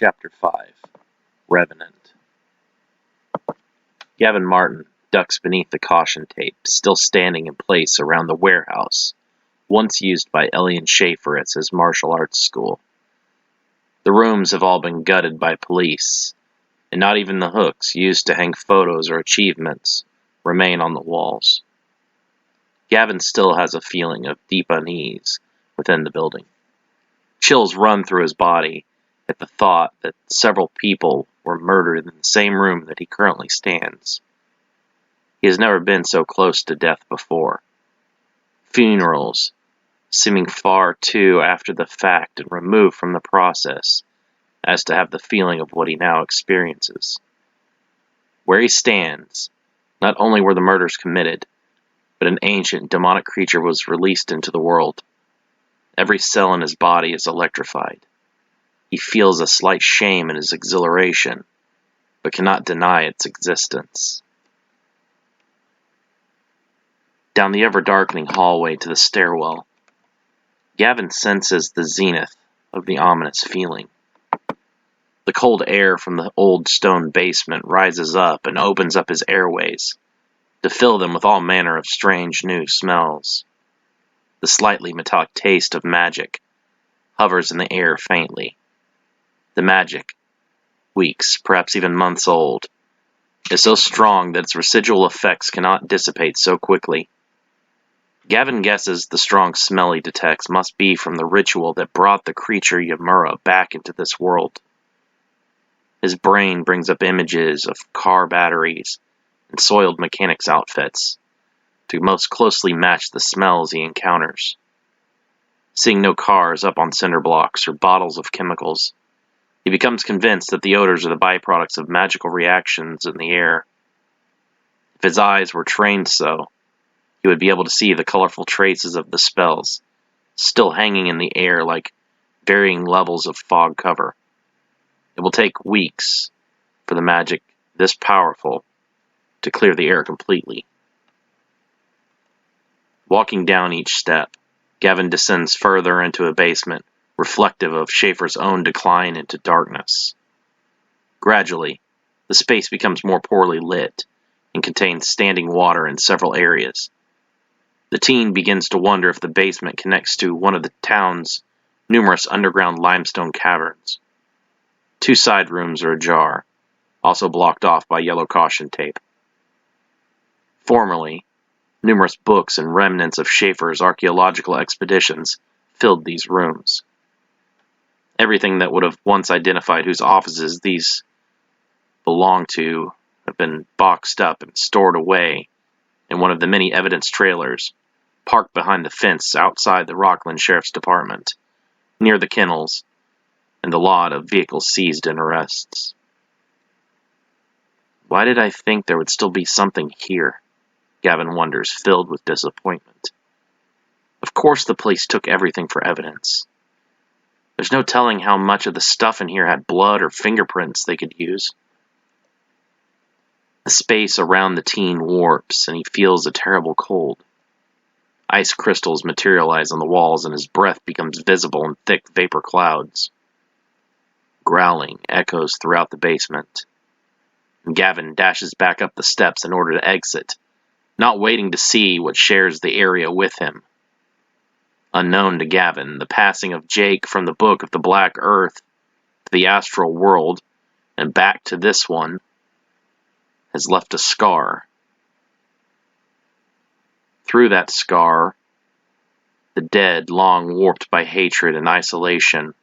Chapter 5 Revenant. Gavin Martin ducks beneath the caution tape, still standing in place around the warehouse, once used by Elian Schaefer at his martial arts school. The rooms have all been gutted by police, and not even the hooks used to hang photos or achievements remain on the walls. Gavin still has a feeling of deep unease within the building. Chills run through his body at the thought that several people were murdered in the same room that he currently stands. He has never been so close to death before. Funerals, seeming far too after the fact and removed from the process, as to have the feeling of what he now experiences. Where he stands, not only were the murders committed, but an ancient demonic creature was released into the world. Every cell in his body is electrified. He feels a slight shame in his exhilaration, but cannot deny its existence. Down the ever-darkening hallway to the stairwell, Gavin senses the zenith of the ominous feeling. The cold air from the old stone basement rises up and opens up his airways to fill them with all manner of strange new smells. The slightly metallic taste of magic hovers in the air faintly. The magic, weeks, perhaps even months old, is so strong that its residual effects cannot dissipate so quickly. Gavin guesses the strong smell he detects must be from the ritual that brought the creature Yamura back into this world. His brain brings up images of car batteries and soiled mechanics' outfits to most closely match the smells he encounters. Seeing no cars up on cinder blocks or bottles of chemicals, he becomes convinced that the odors are the byproducts of magical reactions in the air. If his eyes were trained so, he would be able to see the colorful traces of the spells, still hanging in the air like varying levels of fog cover. It will take weeks for the magic this powerful to clear the air completely. Walking down each step, Gavin descends further into a basement, reflective of Schaefer's own decline into darkness. Gradually, the space becomes more poorly lit and contains standing water in several areas. The teen begins to wonder if the basement connects to one of the town's numerous underground limestone caverns. 2 side rooms are ajar, also blocked off by yellow caution tape. Formerly, numerous books and remnants of Schaefer's archaeological expeditions filled these rooms. Everything that would have once identified whose offices these belonged to have been boxed up and stored away in one of the many evidence trailers parked behind the fence outside the Rockland Sheriff's Department, near the kennels and the lot of vehicles seized in arrests. Why did I think there would still be something here? Gavin wonders, filled with disappointment. Of course the police took everything for evidence. There's no telling how much of the stuff in here had blood or fingerprints they could use. The space around the teen warps, and he feels a terrible cold. Ice crystals materialize on the walls, and his breath becomes visible in thick vapor clouds. Growling echoes throughout the basement. And Gavin dashes back up the steps in order to exit, not waiting to see what shares the area with him. Unknown to Gavin, the passing of Jake from the Book of the Black Earth to the astral world and back to this one has left a scar. Through that scar, the dead, long warped by hatred and isolation,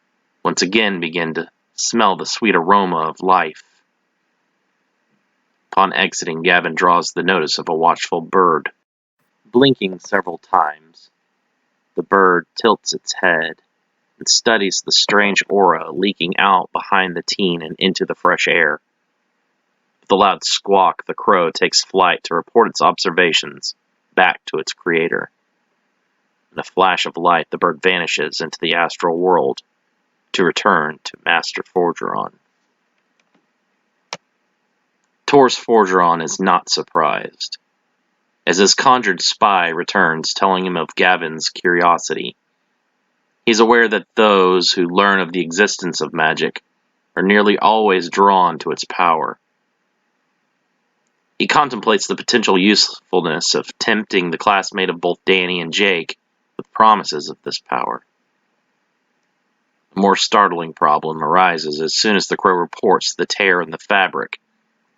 once again begin to smell the sweet aroma of life. Upon exiting, Gavin draws the notice of a watchful bird. Blinking several times, the bird tilts its head and studies the strange aura leaking out behind the teen and into the fresh air. With a loud squawk, the crow takes flight to report its observations back to its creator. In a flash of light, the bird vanishes into the astral world to return to Master Forgeron. Tors Forgeron is not surprised, as his conjured spy returns telling him of Gavin's curiosity. He's aware that those who learn of the existence of magic are nearly always drawn to its power. He contemplates the potential usefulness of tempting the classmate of both Danny and Jake with promises of this power. A more startling problem arises as soon as the Crow reports the tear in the fabric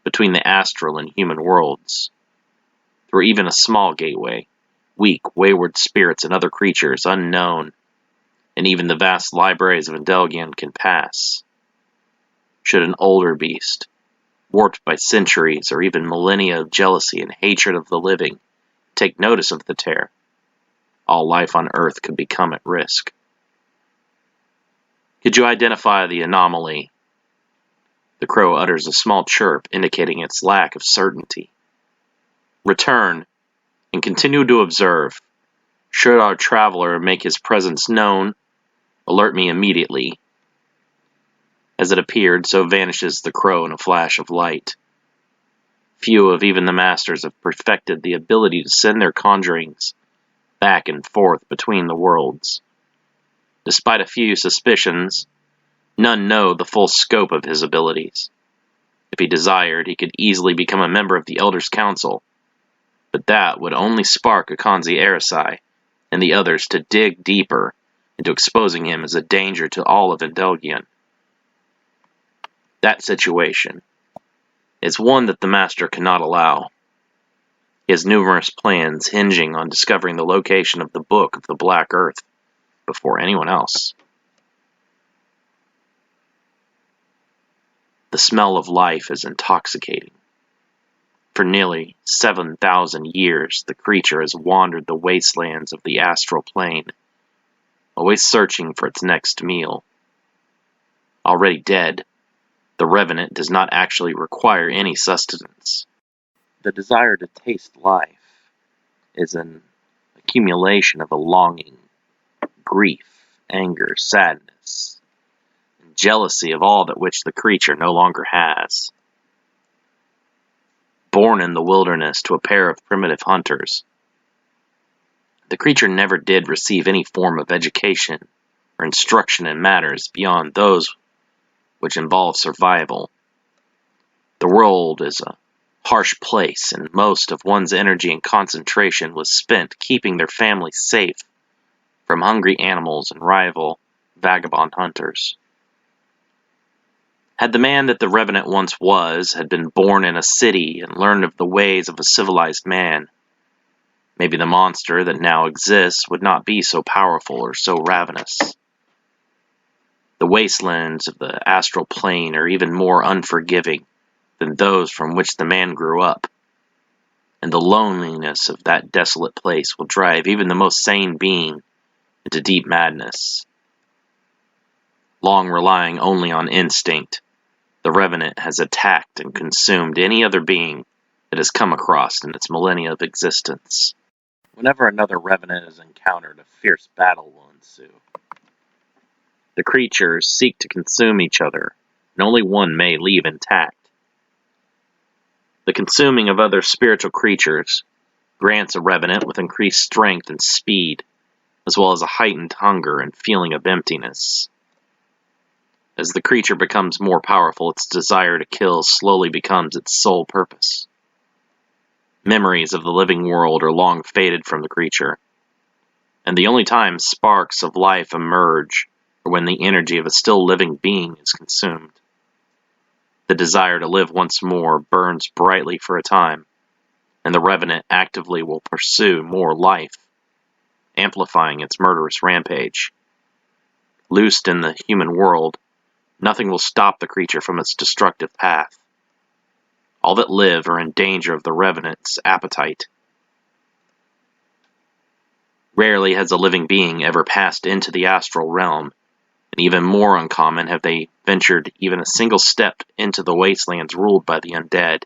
between the astral and human worlds. Through even a small gateway, weak, wayward spirits and other creatures unknown, and even the vast libraries of Endelgian can pass. Should an older beast, warped by centuries or even millennia of jealousy and hatred of the living, take notice of the tear, all life on Earth could become at risk. Could you identify the anomaly? The Crow utters a small chirp indicating its lack of certainty. Return, and continue to observe. Should our traveler make his presence known, alert me immediately. As it appeared, so vanishes the Crow in a flash of light. Few of even the masters have perfected the ability to send their conjurings back and forth between the worlds. Despite a few suspicions, none know the full scope of his abilities. If he desired, he could easily become a member of the Elders' Council, but that would only spark Akanzi Erisai and the others to dig deeper into exposing him as a danger to all of Endelgian. That situation is one that the Master cannot allow. He has numerous plans hinging on discovering the location of the Book of the Black Earth before anyone else. The smell of life is intoxicating. For nearly 7,000 years, the creature has wandered the wastelands of the astral plane, always searching for its next meal. Already dead, the Revenant does not actually require any sustenance. The desire to taste life is an accumulation of a longing, grief, anger, sadness, and jealousy of all that which the creature no longer has. Born in the wilderness to a pair of primitive hunters, the creature never did receive any form of education or instruction in matters beyond those which involve survival. The world is a harsh place, and most of one's energy and concentration was spent keeping their family safe from hungry animals and rival vagabond hunters. Had the man that the Revenant once was had been born in a city and learned of the ways of a civilized man, maybe the monster that now exists would not be so powerful or so ravenous. The wastelands of the astral plane are even more unforgiving than those from which the man grew up, and the loneliness of that desolate place will drive even the most sane being into deep madness. Long relying only on instinct, the Revenant has attacked and consumed any other being it has come across in its millennia of existence. Whenever another Revenant is encountered, a fierce battle will ensue. The creatures seek to consume each other, and only one may leave intact. The consuming of other spiritual creatures grants a Revenant with increased strength and speed, as well as a heightened hunger and feeling of emptiness. As the creature becomes more powerful, its desire to kill slowly becomes its sole purpose. Memories of the living world are long faded from the creature, and the only time sparks of life emerge are when the energy of a still living being is consumed. The desire to live once more burns brightly for a time, and the Revenant actively will pursue more life, amplifying its murderous rampage. Loosed in the human world, nothing will stop the creature from its destructive path. All that live are in danger of the Revenant's appetite. Rarely has a living being ever passed into the astral realm, and even more uncommon have they ventured even a single step into the wastelands ruled by the undead.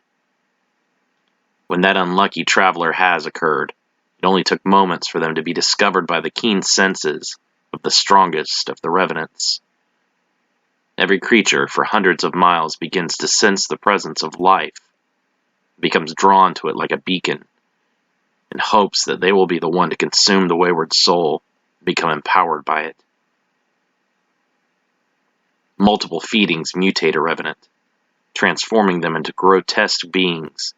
When that unlucky traveler has occurred, it only took moments for them to be discovered by the keen senses of the strongest of the Revenants. Every creature for hundreds of miles begins to sense the presence of life, becomes drawn to it like a beacon, and hopes that they will be the one to consume the wayward soul and become empowered by it. Multiple feedings mutate a Revenant, transforming them into grotesque beings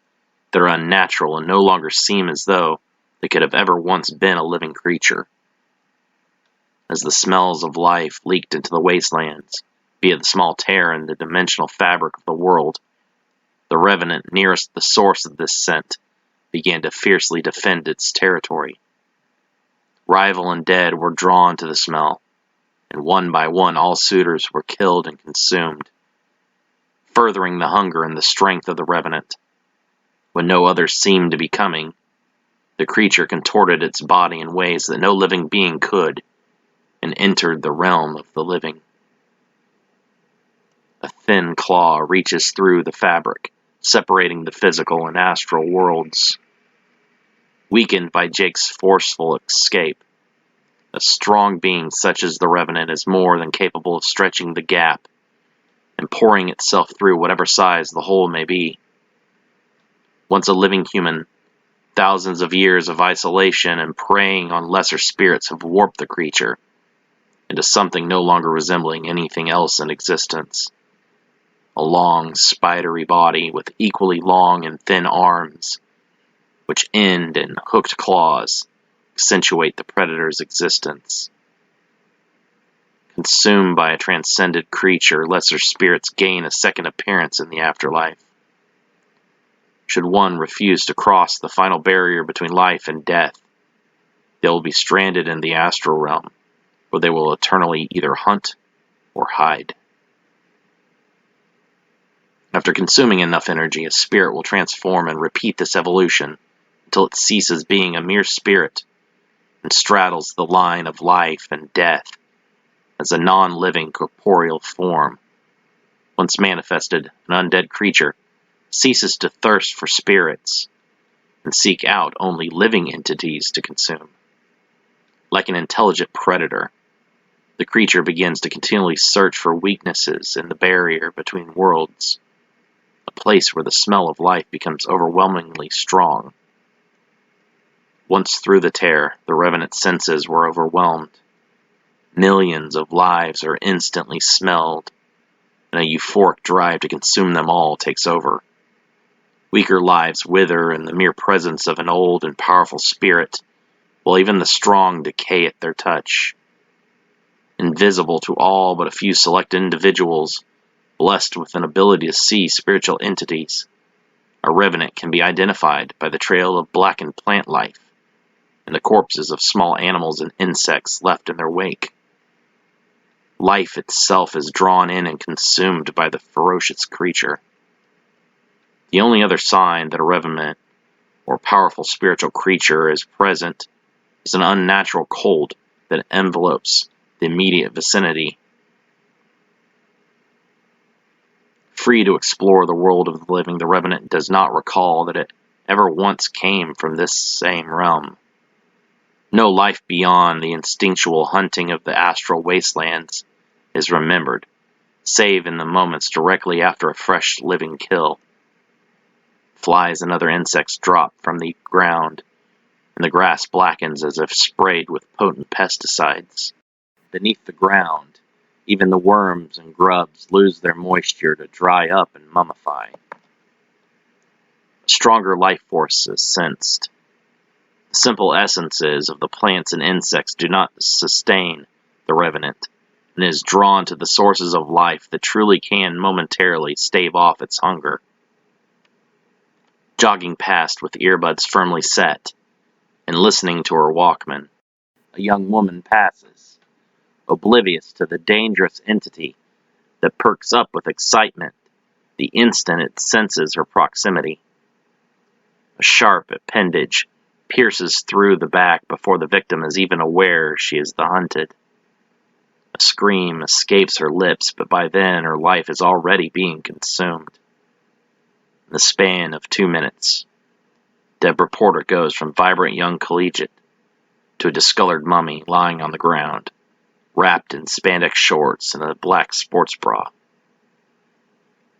that are unnatural and no longer seem as though they could have ever once been a living creature. As the smells of life leaked into the wastelands via the small tear in the dimensional fabric of the world, the Revenant nearest the source of this scent began to fiercely defend its territory. Rival and dead were drawn to the smell, and one by one all suitors were killed and consumed, furthering the hunger and the strength of the Revenant. When no others seemed to be coming, the creature contorted its body in ways that no living being could, and entered the realm of the living. A thin claw reaches through the fabric, separating the physical and astral worlds. Weakened by Jake's forceful escape, a strong being such as the Revenant is more than capable of stretching the gap and pouring itself through whatever size the hole may be. Once a living human, thousands of years of isolation and preying on lesser spirits have warped the creature into something no longer resembling anything else in existence. A long, spidery body with equally long and thin arms, which end in hooked claws, accentuate the predator's existence. Consumed by a transcended creature, lesser spirits gain a second appearance in the afterlife. Should one refuse to cross the final barrier between life and death, they will be stranded in the astral realm, where they will eternally either hunt or hide. After consuming enough energy, a spirit will transform and repeat this evolution until it ceases being a mere spirit and straddles the line of life and death as a non-living corporeal form. Once manifested, an undead creature ceases to thirst for spirits and seek out only living entities to consume. Like an intelligent predator, the creature begins to continually search for weaknesses in the barrier between worlds, a place where the smell of life becomes overwhelmingly strong. Once through the tear, the Revenant's senses were overwhelmed. Millions of lives are instantly smelled, and a euphoric drive to consume them all takes over. Weaker lives wither in the mere presence of an old and powerful spirit, while even the strong decay at their touch. Invisible to all but a few select individuals, blessed with an ability to see spiritual entities, a Revenant can be identified by the trail of blackened plant life and the corpses of small animals and insects left in their wake. Life itself is drawn in and consumed by the ferocious creature. The only other sign that a Revenant or powerful spiritual creature is present is an unnatural cold that envelopes the immediate vicinity. Free to explore the world of the living, the Revenant does not recall that it ever once came from this same realm. No life beyond the instinctual hunting of the astral wastelands is remembered, save in the moments directly after a fresh living kill. Flies and other insects drop from the ground, and the grass blackens as if sprayed with potent pesticides. Beneath the ground, even the worms and grubs lose their moisture to dry up and mummify. A stronger life force is sensed. The simple essences of the plants and insects do not sustain the Revenant, and is drawn to the sources of life that truly can momentarily stave off its hunger. Jogging past with earbuds firmly set, and listening to her Walkman, a young woman passes, oblivious to the dangerous entity that perks up with excitement the instant it senses her proximity. A sharp appendage pierces through the back before the victim is even aware she is the hunted. A scream escapes her lips, but by then her life is already being consumed. In the span of 2 minutes, Deborah Porter goes from vibrant young collegiate to a discolored mummy lying on the ground, wrapped in spandex shorts and a black sports bra.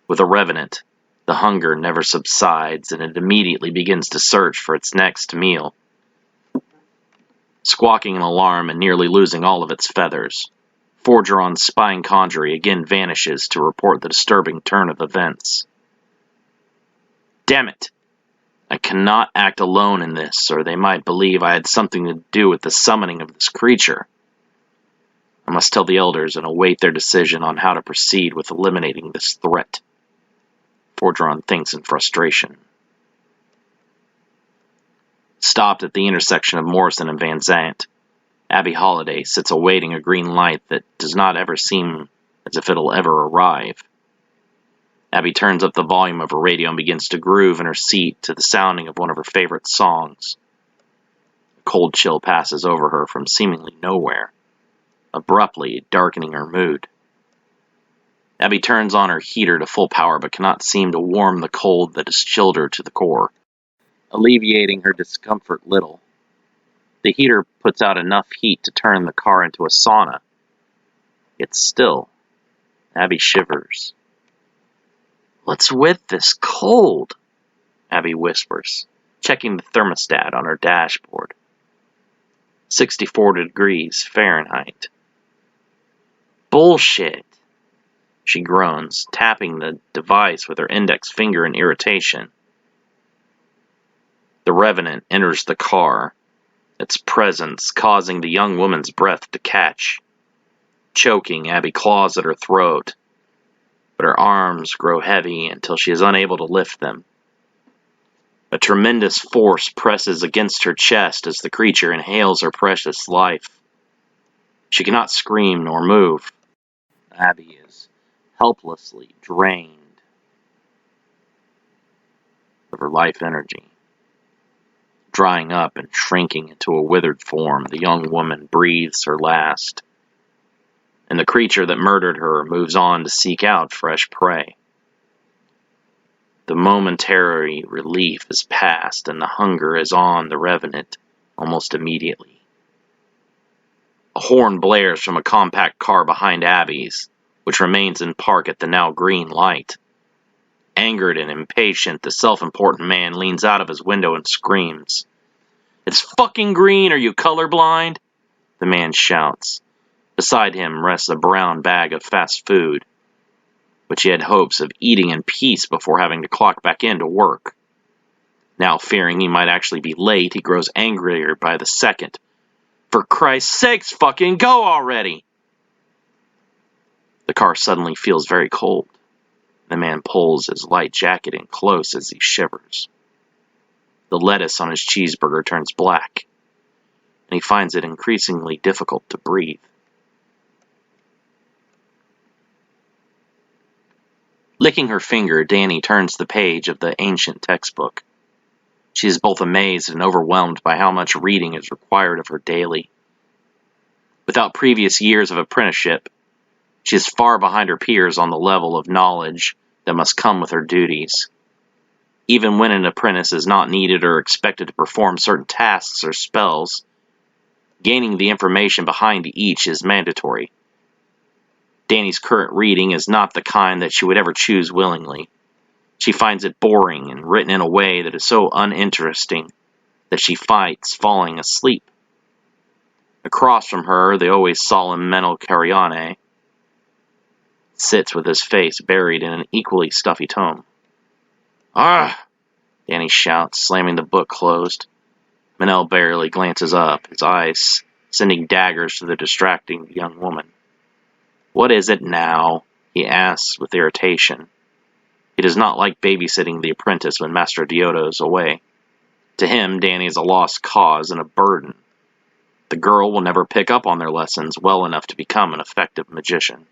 With a Revenant, the hunger never subsides, and it immediately begins to search for its next meal. Squawking in alarm and nearly losing all of its feathers, Forgeron's spying conjurer again vanishes to report the disturbing turn of events. Damn it! I cannot act alone in this, or they might believe I had something to do with the summoning of this creature. I must tell the elders and await their decision on how to proceed with eliminating this threat. Forgeron thinks in frustration. Stopped at the intersection of Morrison and Van Zant, Abby Holliday sits awaiting a green light that does not ever seem as if it'll ever arrive. Abby turns up the volume of her radio and begins to groove in her seat to the sounding of one of her favorite songs. A cold chill passes over her from seemingly nowhere, abruptly darkening her mood. Abby turns on her heater to full power but cannot seem to warm the cold that has chilled her to the core, alleviating her discomfort little. The heater puts out enough heat to turn the car into a sauna. Yet still, Abby shivers. "What's with this cold?" Abby whispers, checking the thermostat on her dashboard. 64 degrees Fahrenheit. "Bullshit," she groans, tapping the device with her index finger in irritation. The Revenant enters the car, its presence causing the young woman's breath to catch. Choking, Abby claws at her throat, but her arms grow heavy until she is unable to lift them. A tremendous force presses against her chest as the creature inhales her precious life. She cannot scream nor move. Abby is helplessly drained of her life energy. Drying up and shrinking into a withered form, the young woman breathes her last, and the creature that murdered her moves on to seek out fresh prey. The momentary relief is past, and the hunger is on the Revenant almost immediately. A horn blares from a compact car behind Abby's, which remains in park at the now green light. Angered and impatient, the self-important man leans out of his window and screams. "It's fucking green, are you colorblind?" the man shouts. Beside him rests a brown bag of fast food, which he had hopes of eating in peace before having to clock back in to work. Now fearing he might actually be late, he grows angrier by the second. "For Christ's sakes, fucking go already!" The car suddenly feels very cold. The man pulls his light jacket in close as he shivers. The lettuce on his cheeseburger turns black, and he finds it increasingly difficult to breathe. Licking her finger, Danny turns the page of the ancient textbook. She is both amazed and overwhelmed by how much reading is required of her daily. Without previous years of apprenticeship, she is far behind her peers on the level of knowledge that must come with her duties. Even when an apprentice is not needed or expected to perform certain tasks or spells, gaining the information behind each is mandatory. Danny's current reading is not the kind that she would ever choose willingly. She finds it boring and written in a way that is so uninteresting that she fights falling asleep. Across from her, the always solemn Menno Carione sits with his face buried in an equally stuffy tome. "Ah!" Danny shouts, slamming the book closed. Manel barely glances up, his eyes sending daggers to the distracting young woman. "What is it now?" he asks with irritation. He does not like babysitting the apprentice when Master Diodo is away. To him, Danny is a lost cause and a burden. The girl will never pick up on their lessons well enough to become an effective magician.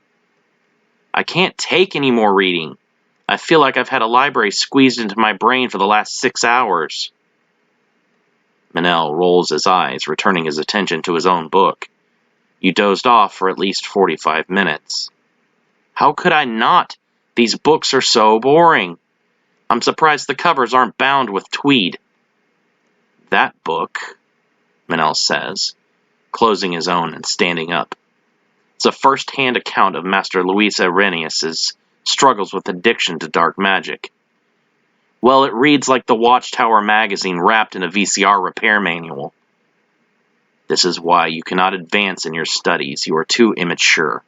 "I can't take any more reading. I feel like I've had a library squeezed into my brain for the last 6 hours. Manel rolls his eyes, returning his attention to his own book. "You dozed off for at least 45 minutes. "How could I not? These books are so boring. I'm surprised the covers aren't bound with tweed." "That book," Manel says, closing his own and standing up. It's a first-hand account of Master Luis Arrhenius's struggles with addiction to dark magic. Well, it reads like the Watchtower magazine wrapped in a VCR repair manual. This is why you cannot advance in your studies. You are too immature.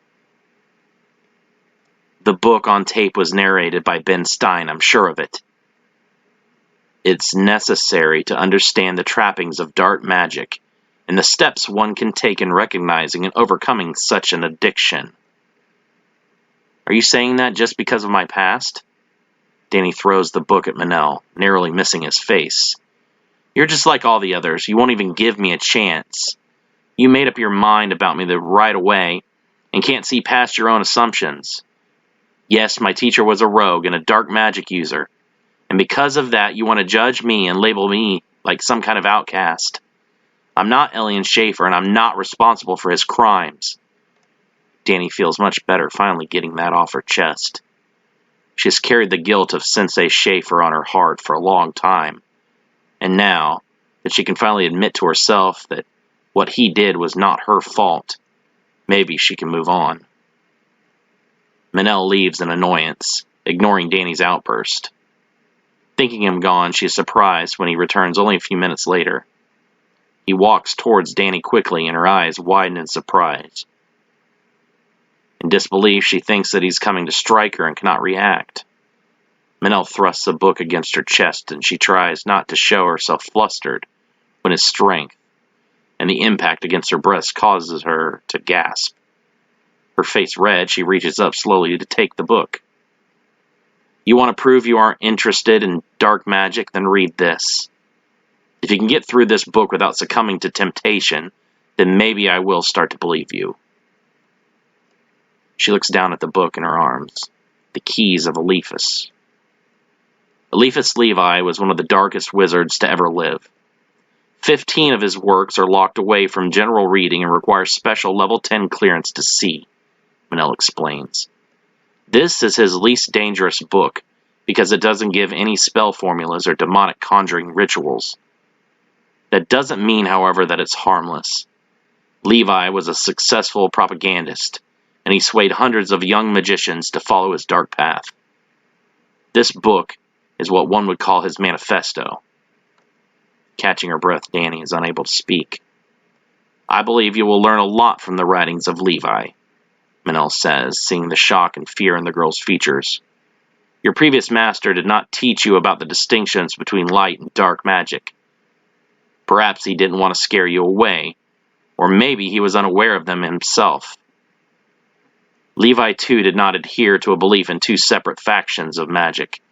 The book on tape was narrated by Ben Stein, I'm sure of it. It's necessary to understand the trappings of dark magic and the steps one can take in recognizing and overcoming such an addiction. Are you saying that just because of my past? Danny throws the book at Manel, narrowly missing his face. You're just like all the others. You won't even give me a chance. You made up your mind about me right away and can't see past your own assumptions. Yes, my teacher was a rogue and a dark magic user, and because of that you want to judge me and label me like some kind of outcast. I'm not Elian Schaefer, and I'm not responsible for his crimes. Danny feels much better finally getting that off her chest. She has carried the guilt of Sensei Schaefer on her heart for a long time, and now that she can finally admit to herself that what he did was not her fault, maybe she can move on. Manel leaves in annoyance, ignoring Danny's outburst. Thinking him gone, she is surprised when he returns only a few minutes later. He walks towards Danny quickly, and her eyes widen in surprise. In disbelief, she thinks that he's coming to strike her and cannot react. Manel thrusts the book against her chest, and she tries not to show herself flustered when his strength and the impact against her breast causes her to gasp. Her face red, she reaches up slowly to take the book. You want to prove you aren't interested in dark magic? Then read this. If you can get through this book without succumbing to temptation, then maybe I will start to believe you. She looks down at the book in her arms. The Keys of Eliphas. Eliphas Levi was one of the darkest wizards to ever live. 15 of his works are locked away from general reading and require special level 10 clearance to see, Manel explains. This is his least dangerous book because it doesn't give any spell formulas or demonic conjuring rituals. That doesn't mean, however, that it's harmless. Levi was a successful propagandist, and he swayed hundreds of young magicians to follow his dark path. This book is what one would call his manifesto. Catching her breath, Danny is unable to speak. I believe you will learn a lot from the writings of Levi, Manel says, seeing the shock and fear in the girl's features. Your previous master did not teach you about the distinctions between light and dark magic. Perhaps he didn't want to scare you away, or maybe he was unaware of them himself. Levi, too, did not adhere to a belief in two separate factions of magic.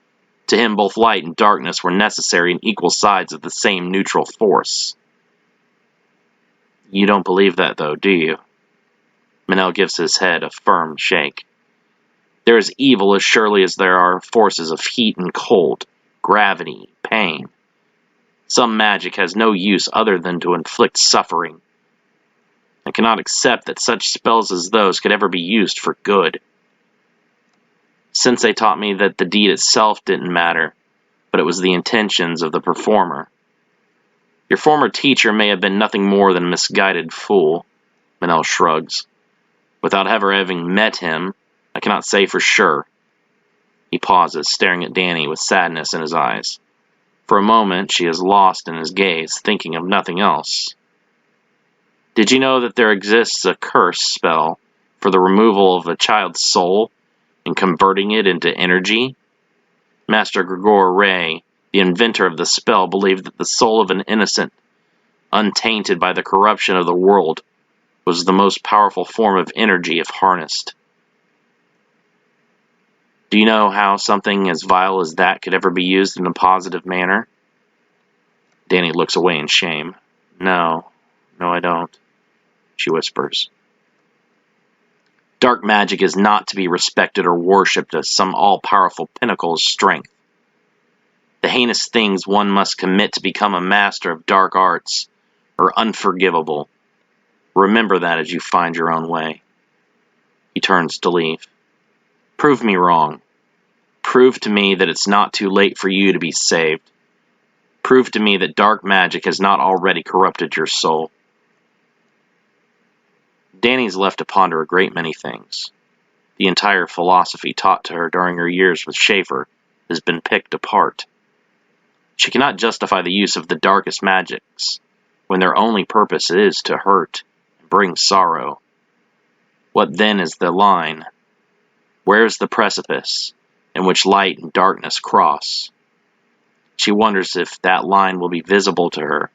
To him, both light and darkness were necessary and equal sides of the same neutral force. You don't believe that, though, do you? Manel gives his head a firm shake. There is evil as surely as there are forces of heat and cold, gravity, pain. Some magic has no use other than to inflict suffering. I cannot accept that such spells as those could ever be used for good. Sensei taught me that the deed itself didn't matter, but it was the intentions of the performer. Your former teacher may have been nothing more than a misguided fool, Manel shrugs. Without ever having met him, I cannot say for sure. He pauses, staring at Danny with sadness in his eyes. For a moment, she is lost in his gaze, thinking of nothing else. Did you know that there exists a curse spell for the removal of a child's soul and converting it into energy? Master Gregor Ray, the inventor of the spell, believed that the soul of an innocent, untainted by the corruption of the world, was the most powerful form of energy if harnessed. Do you know how something as vile as that could ever be used in a positive manner? Danny looks away in shame. No, I don't, she whispers. Dark magic is not to be respected or worshipped as some all-powerful pinnacle of strength. The heinous things one must commit to become a master of dark arts are unforgivable. Remember that as you find your own way. He turns to leave. Prove me wrong. Prove to me that it's not too late for you to be saved. Prove to me that dark magic has not already corrupted your soul. Danny's left to ponder a great many things. The entire philosophy taught to her during her years with Schaefer has been picked apart. She cannot justify the use of the darkest magics, when their only purpose is to hurt and bring sorrow? What then is the line? Where is the precipice in which light and darkness cross? She wonders if that line will be visible to her,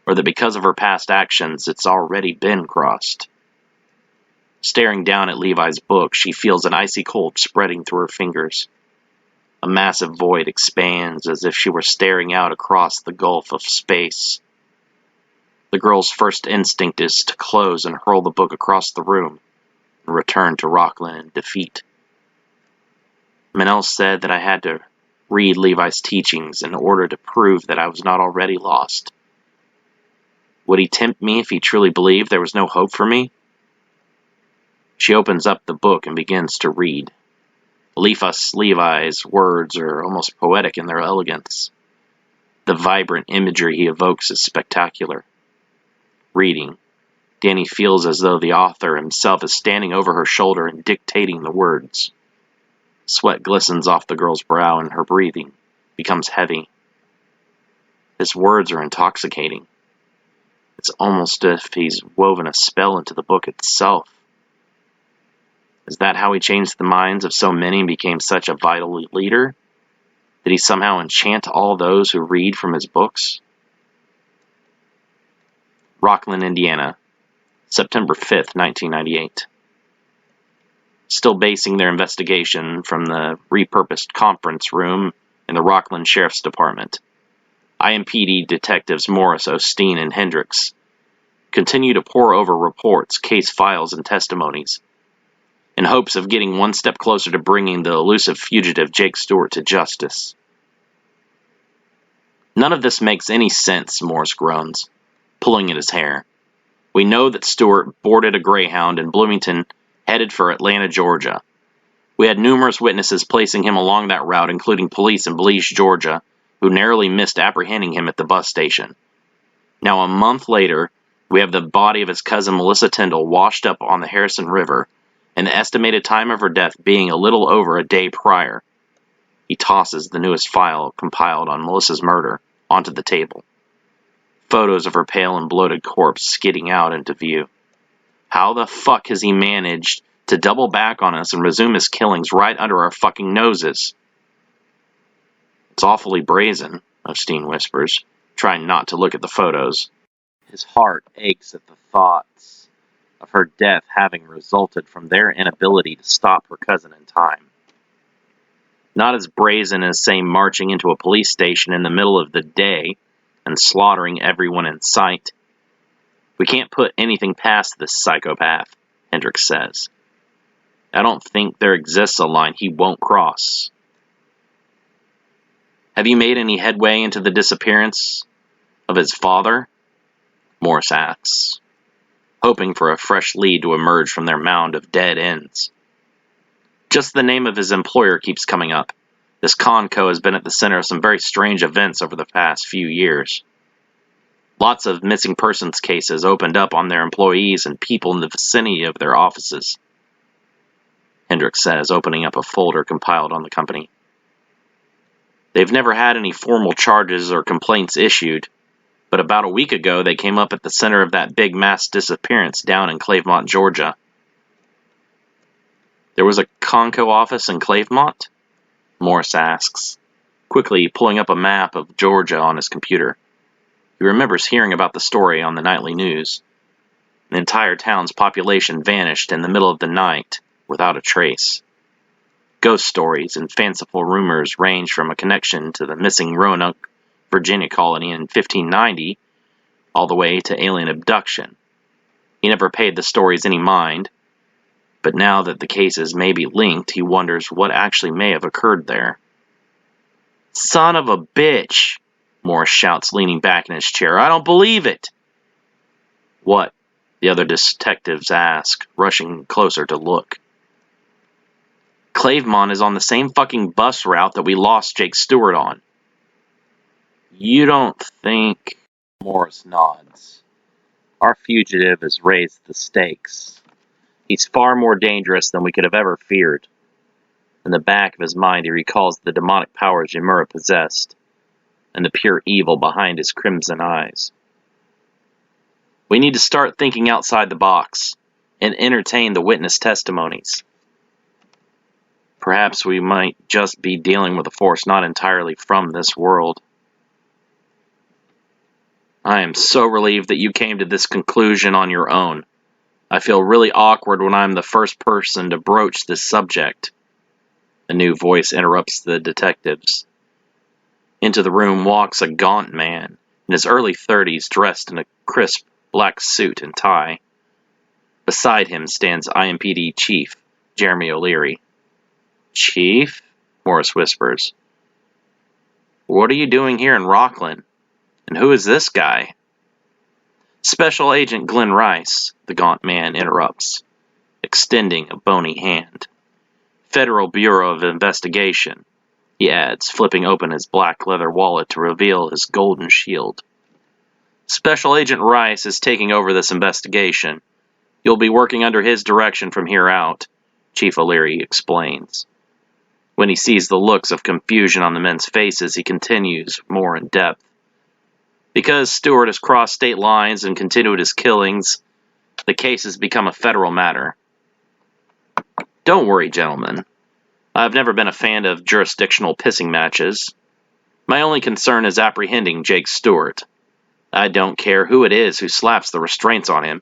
or that because of her past actions it's already been crossed. Staring down at Levi's book, she feels an icy cold spreading through her fingers. A massive void expands as if she were staring out across the gulf of space. The girl's first instinct is to close and hurl the book across the room and return to Rockland in defeat. Manel said that I had to read Levi's teachings in order to prove that I was not already lost. Would he tempt me if he truly believed there was no hope for me? She opens up the book and begins to read. Levi's words are almost poetic in their elegance. The vibrant imagery he evokes is spectacular. Reading, Danny feels as though the author himself is standing over her shoulder and dictating the words. Sweat glistens off the girl's brow and her breathing becomes heavy. His words are intoxicating. It's almost as if he's woven a spell into the book itself. Is that how he changed the minds of so many and became such a vital leader? Did he somehow enchant all those who read from his books? Rockland, Indiana, September 5th, 1998. Still basing their investigation from the repurposed conference room in the Rockland Sheriff's Department, IMPD detectives Morris, Osteen, and Hendricks continue to pore over reports, case files, and testimonies in hopes of getting one step closer to bringing the elusive fugitive Jake Stewart to justice. None of this makes any sense, Morris groans, pulling at his hair. We know that Stewart boarded a Greyhound in Bloomington, headed for Atlanta, Georgia. We had numerous witnesses placing him along that route, including police in Belize, Georgia, who narrowly missed apprehending him at the bus station. Now, a month later, we have the body of his cousin Melissa Tyndall washed up on the Harrison River, and the estimated time of her death being a little over a day prior. He tosses the newest file compiled on Melissa's murder onto the table. Photos of her pale and bloated corpse skidding out into view. How the fuck has he managed to double back on us and resume his killings right under our fucking noses? It's awfully brazen, Osteen whispers, trying not to look at the photos. His heart aches at the thoughts of her death having resulted from their inability to stop her cousin in time. Not as brazen as, say, marching into a police station in the middle of the day and slaughtering everyone in sight. We can't put anything past this psychopath, Hendricks says. I don't think there exists a line he won't cross. Have you made any headway into the disappearance of his father? Morris asks, hoping for a fresh lead to emerge from their mound of dead ends. Just the name of his employer keeps coming up. This Conco has been at the center of some very strange events over the past few years. Lots of missing persons cases opened up on their employees and people in the vicinity of their offices, Hendricks says, opening up a folder compiled on the company. They've never had any formal charges or complaints issued, but about a week ago they came up at the center of that big mass disappearance down in Clavemont, Georgia. There was a Conco office in Clavemont? Morris asks, quickly pulling up a map of Georgia on his computer. He remembers hearing about the story on the nightly news. The entire town's population vanished in the middle of the night without a trace. Ghost stories and fanciful rumors range from a connection to the missing Roanoke, Virginia colony in 1590, all the way to alien abduction. He never paid the stories any mind, but now that the cases may be linked, he wonders what actually may have occurred there. Son of a bitch! Morris shouts, leaning back in his chair. I don't believe it! What? The other detectives ask, rushing closer to look. Clavemont is on the same fucking bus route that we lost Jake Stewart on. You don't think... Morris nods. Our fugitive has raised the stakes. He's far more dangerous than we could have ever feared. In the back of his mind, he recalls the demonic powers Yamura possessed, and the pure evil behind his crimson eyes. We need to start thinking outside the box and entertain the witness testimonies. Perhaps we might just be dealing with a force not entirely from this world. I am so relieved that you came to this conclusion on your own. I feel really awkward when I'm the first person to broach this subject. A new voice interrupts the detectives. Into the room walks a gaunt man in his early 30s, dressed in a crisp black suit and tie. Beside him stands IMPD Chief Jeremy O'Leary. Chief? Morris whispers. What are you doing here in Rockland? And who is this guy? Special Agent Glenn Rice, the gaunt man interrupts, extending a bony hand. Federal Bureau of Investigation, he adds, flipping open his black leather wallet to reveal his golden shield. Special Agent Rice is taking over this investigation. You'll be working under his direction from here out, Chief O'Leary explains. When he sees the looks of confusion on the men's faces, he continues more in depth. Because Stewart has crossed state lines and continued his killings, the case has become a federal matter. Don't worry, gentlemen. I've never been a fan of jurisdictional pissing matches. My only concern is apprehending Jake Stewart. I don't care who it is who slaps the restraints on him,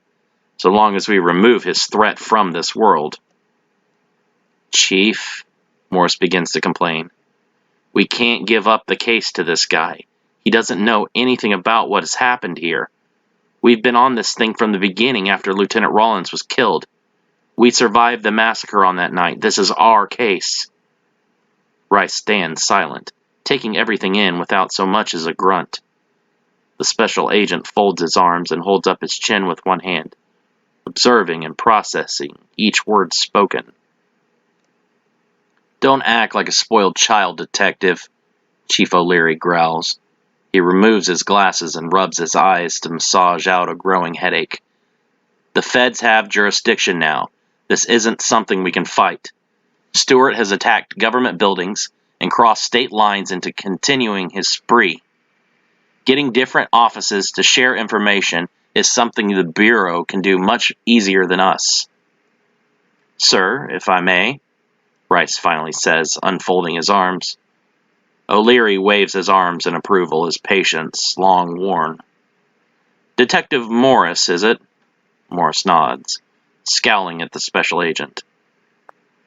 so long as we remove his threat from this world. Chief, Morris begins to complain, we can't give up the case to this guy. He doesn't know anything about what has happened here. We've been on this thing from the beginning after Lieutenant Rollins was killed. We survived the massacre on that night. This is our case. Rice stands silent, taking everything in without so much as a grunt. The special agent folds his arms and holds up his chin with one hand, observing and processing each word spoken. Don't act like a spoiled child, detective, Chief O'Leary growls. He removes his glasses and rubs his eyes to massage out a growing headache. The feds have jurisdiction now. This isn't something we can fight. Stewart has attacked government buildings and crossed state lines into continuing his spree. Getting different offices to share information is something the Bureau can do much easier than us. Sir, if I may, Rice finally says, unfolding his arms. O'Leary waves his arms in approval, his patience long worn. Detective Morris, is it? Morris nods, scowling at the special agent.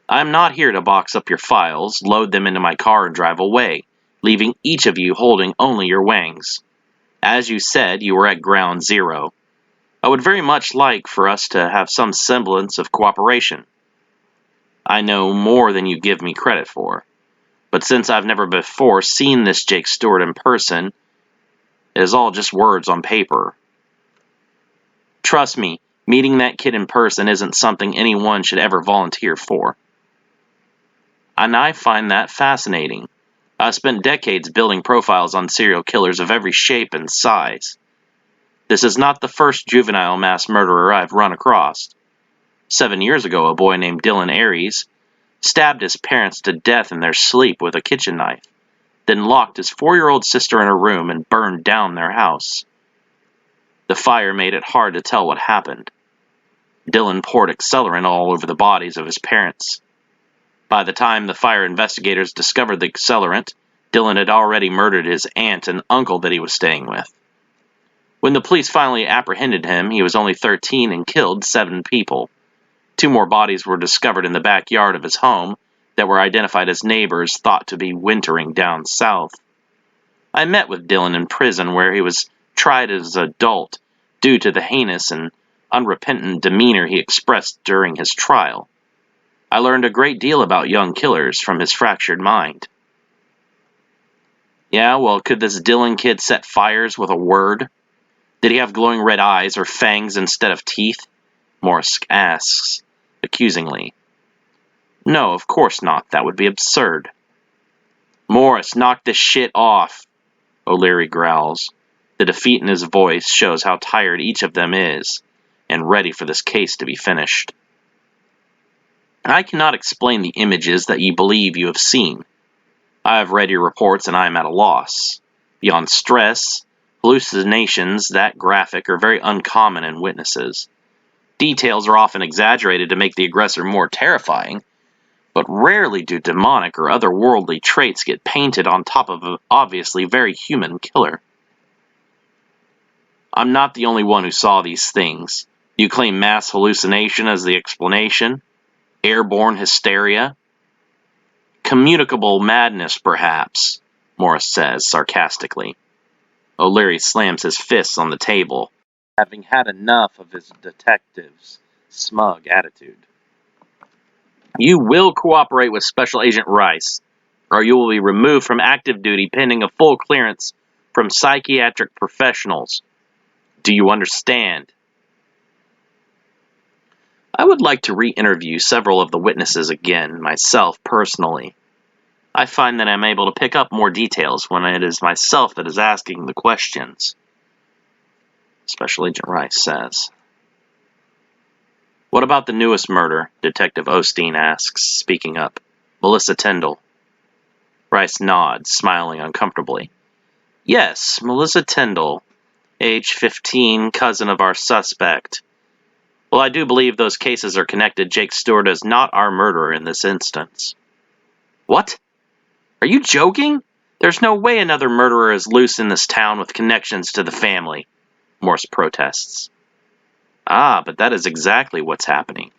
I'm not here to box up your files, load them into my car and drive away, leaving each of you holding only your wangs. As you said, you were at ground zero. I would very much like for us to have some semblance of cooperation. I know more than you give me credit for. But since I've never before seen this Jake Stewart in person, it is all just words on paper. Trust me, meeting that kid in person isn't something anyone should ever volunteer for. And I find that fascinating. I've spent decades building profiles on serial killers of every shape and size. This is not the first juvenile mass murderer I've run across. 7 years ago, a boy named Dylan Aries stabbed his parents to death in their sleep with a kitchen knife, then locked his 4-year-old sister in a room and burned down their house. The fire made it hard to tell what happened. Dylan poured accelerant all over the bodies of his parents. By the time the fire investigators discovered the accelerant, Dylan had already murdered his aunt and uncle that he was staying with. When the police finally apprehended him, he was only 13 and killed 7 people. 2 more bodies were discovered in the backyard of his home that were identified as neighbors thought to be wintering down south. I met with Dylan in prison where he was tried as an adult due to the heinous and unrepentant demeanor he expressed during his trial. I learned a great deal about young killers from his fractured mind. Yeah, well, could this Dylan kid set fires with a word? Did he have glowing red eyes or fangs instead of teeth? Morris asks, accusingly. No, of course not. That would be absurd. Morris, knock this shit off, O'Leary growls. The defeat in his voice shows how tired each of them is, and ready for this case to be finished. I cannot explain the images that you believe you have seen. I have read your reports and I am at a loss. Beyond stress, Hallucinations that graphic are very uncommon in witnesses. Details are often exaggerated to make the aggressor more terrifying, but rarely do demonic or otherworldly traits get painted on top of an obviously very human killer. I'm not the only one who saw these things. You claim mass hallucination as the explanation? Airborne hysteria? Communicable madness, perhaps, Morris says sarcastically. O'Leary slams his fists on the table, having had enough of his detective's smug attitude. You will cooperate with Special Agent Rice, or you will be removed from active duty pending a full clearance from psychiatric professionals. Do you understand? I would like to re-interview several of the witnesses again, myself, personally. I find that I'm able to pick up more details when it is myself that is asking the questions, Special Agent Rice says. What about the newest murder? Detective Osteen asks, speaking up. Melissa Tyndall. Rice nods, smiling uncomfortably. Yes, Melissa Tyndall, age 15, cousin of our suspect. Well, I do believe those cases are connected. Jake Stewart is not our murderer in this instance. What? Are you joking? There's no way another murderer is loose in this town with connections to the family, Morse protests. Ah, but that is exactly what's happening.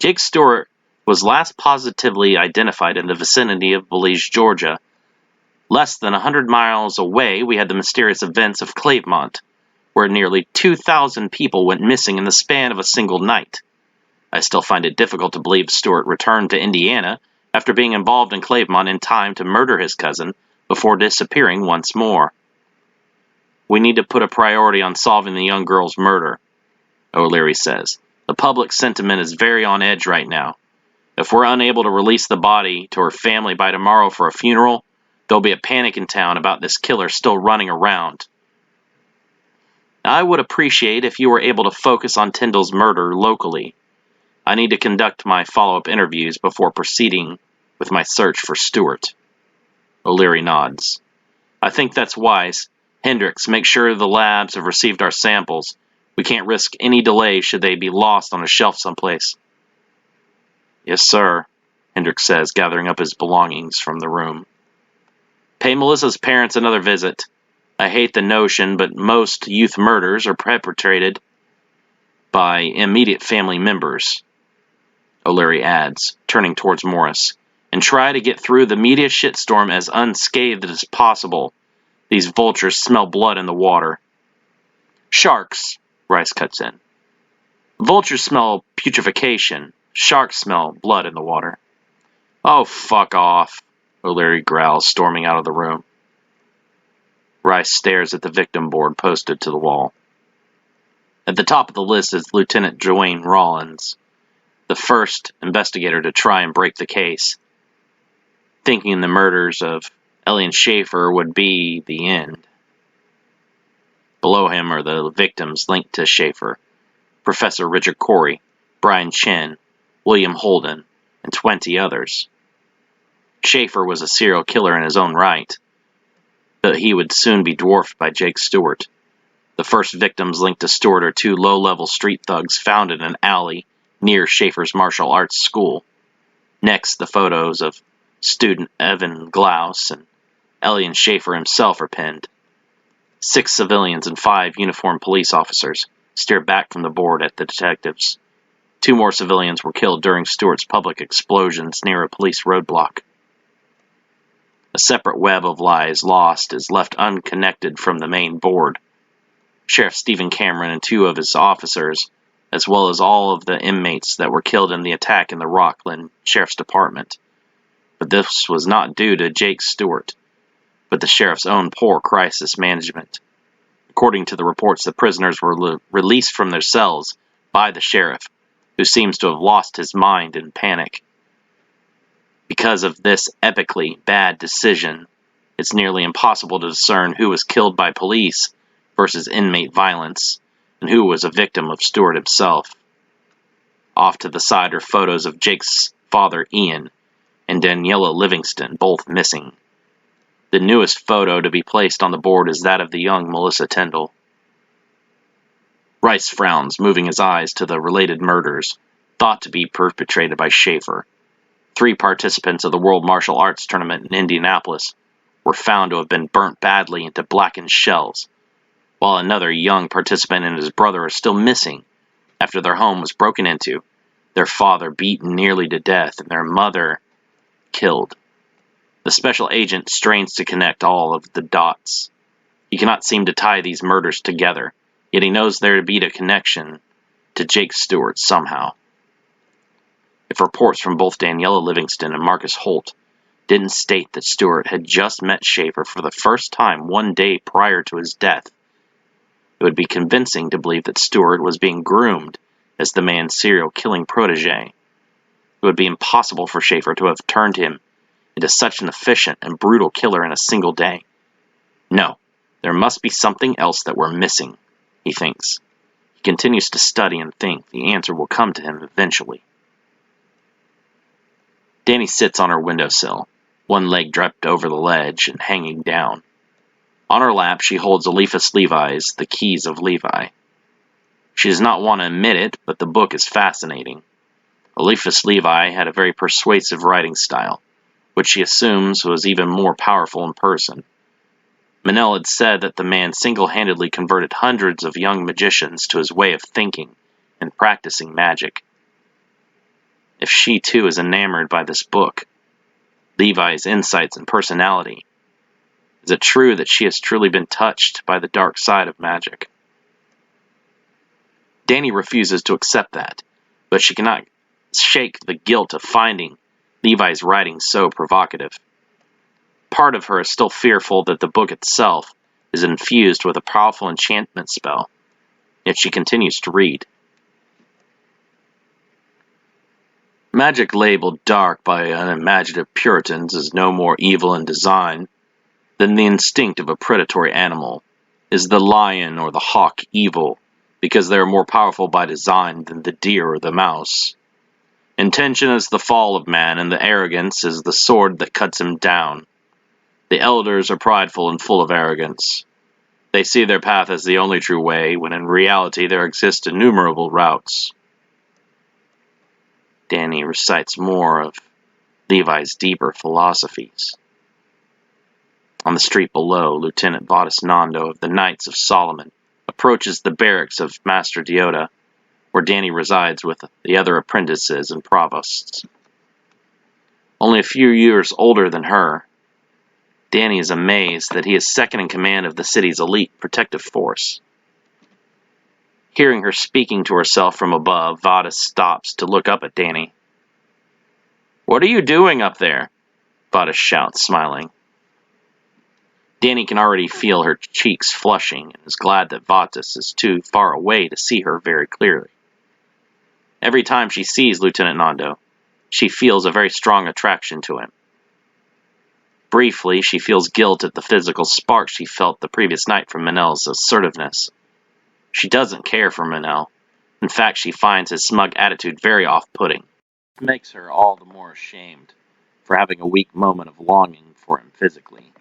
Jake Stewart was last positively identified in the vicinity of Belize, Georgia. Less than 100 miles away, we had the mysterious events of Clavemont, where nearly 2,000 people went missing in the span of a single night. I still find it difficult to believe Stewart returned to Indiana after being involved in Clavemont in time to murder his cousin before disappearing once more. We need to put a priority on solving the young girl's murder, O'Leary says. The public sentiment is very on edge right now. If we're unable to release the body to her family by tomorrow for a funeral, there'll be a panic in town about this killer still running around. I would appreciate if you were able to focus on Tyndall's murder locally. I need to conduct my follow-up interviews before proceeding with my search for Stewart. O'Leary nods. I think that's wise. Hendricks, make sure the labs have received our samples. We can't risk any delay should they be lost on a shelf someplace. Yes, sir, Hendricks says, gathering up his belongings from the room. Pay Melissa's parents another visit. I hate the notion, but most youth murders are perpetrated by immediate family members, O'Leary adds, turning towards Morris, and try to get through the media shitstorm as unscathed as possible. These vultures smell blood in the water. Sharks, Rice cuts in. Vultures smell putrefaction. Sharks smell blood in the water. Oh, fuck off, O'Leary growls, storming out of the room. Rice stares at the victim board posted to the wall. At the top of the list is Lieutenant Joanne Rollins, the first investigator to try and break the case, thinking the murders of Ellie and Schaefer would be the end. Below him are the victims linked to Schaefer, Professor Richard Corey, Brian Chen, William Holden, and 20 others. Schaefer was a serial killer in his own right, but he would soon be dwarfed by Jake Stewart. The first victims linked to Stewart are two low-level street thugs found in an alley near Schaefer's martial arts school. Next, the photos of student Evan Glaus and Ellie and Schaefer himself are pinned. 6 civilians and 5 uniformed police officers stare back from the board at the detectives. 2 more civilians were killed during Stewart's public explosions near a police roadblock. A separate web of lies lost is left unconnected from the main board. Sheriff Stephen Cameron and 2 of his officers, as well as all of the inmates that were killed in the attack in the Rockland Sheriff's Department. But this was not due to Jake Stewart, but the sheriff's own poor crisis management. According to the reports, the prisoners were released from their cells by the sheriff, who seems to have lost his mind in panic. Because of this epically bad decision, it's nearly impossible to discern who was killed by police versus inmate violence, and who was a victim of Stewart himself. Off to the side are photos of Jake's father, Ian, and Daniela Livingston, both missing. The newest photo to be placed on the board is that of the young Melissa Tyndall. Rice frowns, moving his eyes to the related murders, thought to be perpetrated by Schaefer. 3 participants of the World Martial Arts Tournament in Indianapolis were found to have been burnt badly into blackened shells, while another young participant and his brother are still missing after their home was broken into, their father beaten nearly to death, and their mother killed. The special agent strains to connect all of the dots. He cannot seem to tie these murders together, yet he knows there to be a connection to Jake Stewart somehow. If reports from both Daniela Livingston and Marcus Holt didn't state that Stewart had just met Schaefer for the first time 1 day prior to his death, it would be convincing to believe that Stewart was being groomed as the man's serial killing protege. It would be impossible for Schaefer to have turned him into such an efficient and brutal killer in a single day. No, there must be something else that we're missing, he thinks. He continues to study and think. The answer will come to him eventually. Danny sits on her windowsill, one leg draped over the ledge and hanging down. On her lap, she holds Eliphas Levi's The Keys of Levi. She does not want to admit it, but the book is fascinating. Eliphas Levi had a very persuasive writing style, which she assumes was even more powerful in person. Manel had said that the man single-handedly converted hundreds of young magicians to his way of thinking and practicing magic. If she too is enamored by this book, Levi's insights and personality, is it true that she has truly been touched by the dark side of magic? Danny refuses to accept that, but she cannot shake the guilt of finding Levi's writing so provocative. Part of her is still fearful that the book itself is infused with a powerful enchantment spell, yet she continues to read. Magic labeled dark by unimaginative Puritans is no more evil in design than the instinct of a predatory animal. Is the lion or the hawk evil because they are more powerful by design than the deer or the mouse? Intention is the fall of man, and the arrogance is the sword that cuts him down. The elders are prideful and full of arrogance. They see their path as the only true way, when in reality there exist innumerable routes. Danny recites more of Levi's deeper philosophies. On the street below, Lieutenant Vadas Nando of the Knights of Solomon approaches the barracks of Master Deoda, where Danny resides with the other apprentices and provosts. Only a few years older than her, Danny is amazed that he is second in command of the city's elite protective force. Hearing her speaking to herself from above, Vadas stops to look up at Danny. "What are you doing up there?" Vadas shouts, smiling. Danny can already feel her cheeks flushing and is glad that Vadas is too far away to see her very clearly. Every time she sees Lieutenant Nando, she feels a very strong attraction to him. Briefly, she feels guilt at the physical spark she felt the previous night from Manel's assertiveness. She doesn't care for Manel. In fact, she finds his smug attitude very off-putting. It makes her all the more ashamed for having a weak moment of longing for him physically.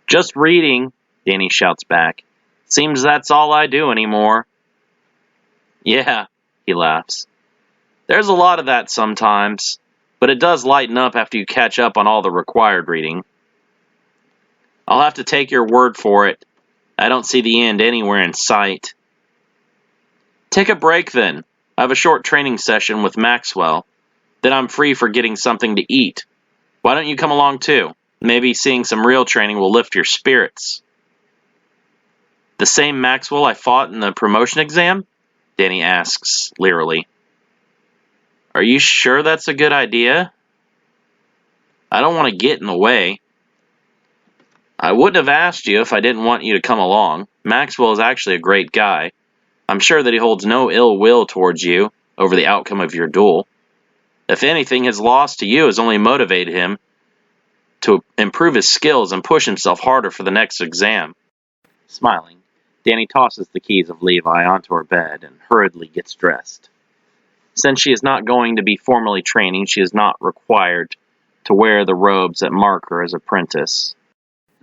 "Just reading," Danny shouts back. "Seems that's all I do anymore." "Yeah," he laughs. "There's a lot of that sometimes, but it does lighten up after you catch up on all the required reading. I'll have to take your word for it. I don't see the end anywhere in sight." "Take a break then. I have a short training session with Maxwell. Then I'm free for getting something to eat. Why don't you come along too? Maybe seeing some real training will lift your spirits." "The same Maxwell I fought in the promotion exam?" Danny asks leerily. "Are you sure that's a good idea? I don't want to get in the way." "I wouldn't have asked you if I didn't want you to come along. Maxwell is actually a great guy. I'm sure that he holds no ill will towards you over the outcome of your duel. If anything, his loss to you has only motivated him to improve his skills and push himself harder for the next exam." Smiling, Danny tosses the keys of Levi onto her bed and hurriedly gets dressed. Since she is not going to be formally training, she is not required to wear the robes that mark her as apprentice.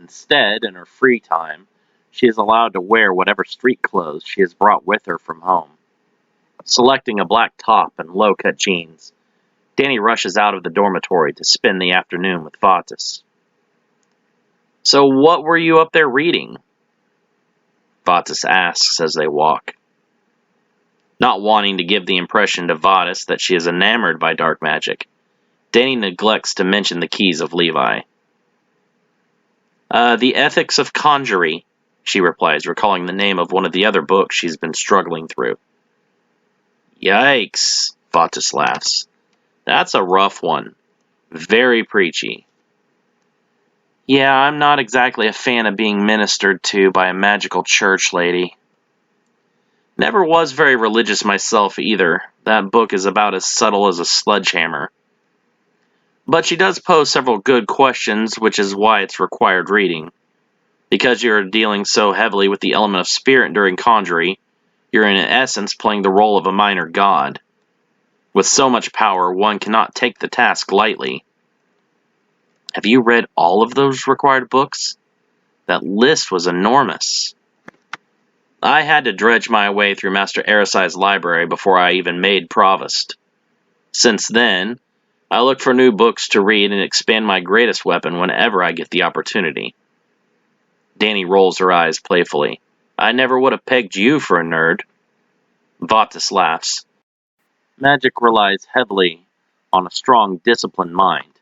Instead, in her free time, she is allowed to wear whatever street clothes she has brought with her from home. Selecting a black top and low-cut jeans, Danny rushes out of the dormitory to spend the afternoon with Vatis. "So what were you up there reading?" Vatis asks as they walk. Not wanting to give the impression to Vatis that she is enamored by dark magic, Danny neglects to mention the keys of Levi. The Ethics of Conjury," she replies, recalling the name of one of the other books she's been struggling through. "Yikes," Vatis laughs. "That's a rough one. Very preachy." "Yeah, I'm not exactly a fan of being ministered to by a magical church lady. Never was very religious myself either. That book is about as subtle as a sledgehammer. But she does pose several good questions, which is why it's required reading. Because you're dealing so heavily with the element of spirit during Conjury, you're in essence playing the role of a minor god. With so much power, one cannot take the task lightly." "Have you read all of those required books? That list was enormous." "I had to dredge my way through Master Arisai's library before I even made Provost. Since then, I look for new books to read and expand my greatest weapon whenever I get the opportunity." Danny rolls her eyes playfully. "I never would have pegged you for a nerd." Vatis laughs. "Magic relies heavily on a strong, disciplined mind.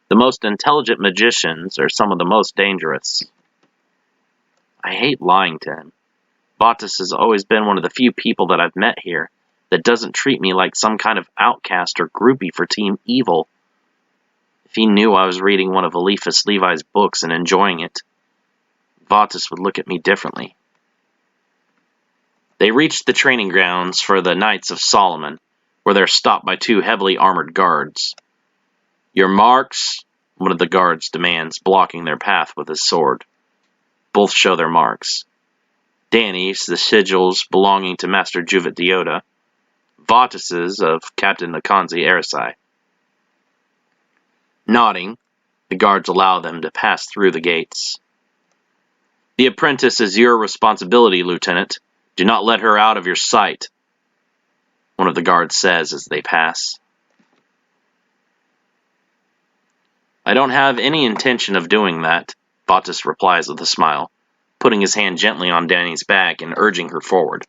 The most intelligent magicians are some of the most dangerous." I hate lying to him. Vatis has always been one of the few people that I've met here that doesn't treat me like some kind of outcast or groupie for Team Evil. If he knew I was reading one of Eliphas Levi's books and enjoying it, Vatis would look at me differently. They reach the training grounds for the Knights of Solomon, where they're stopped by two heavily armored guards. "Your marks," one of the guards demands, blocking their path with his sword. Both show their marks. Danny's the sigils belonging to Master Juvat Deoda, Vatis's of Captain Nakanzi Arisai. Nodding, the guards allow them to pass through the gates. "The apprentice is your responsibility, Lieutenant. Do not let her out of your sight," one of the guards says as they pass. "I don't have any intention of doing that," Vatis replies with a smile, putting his hand gently on Danny's back and urging her forward.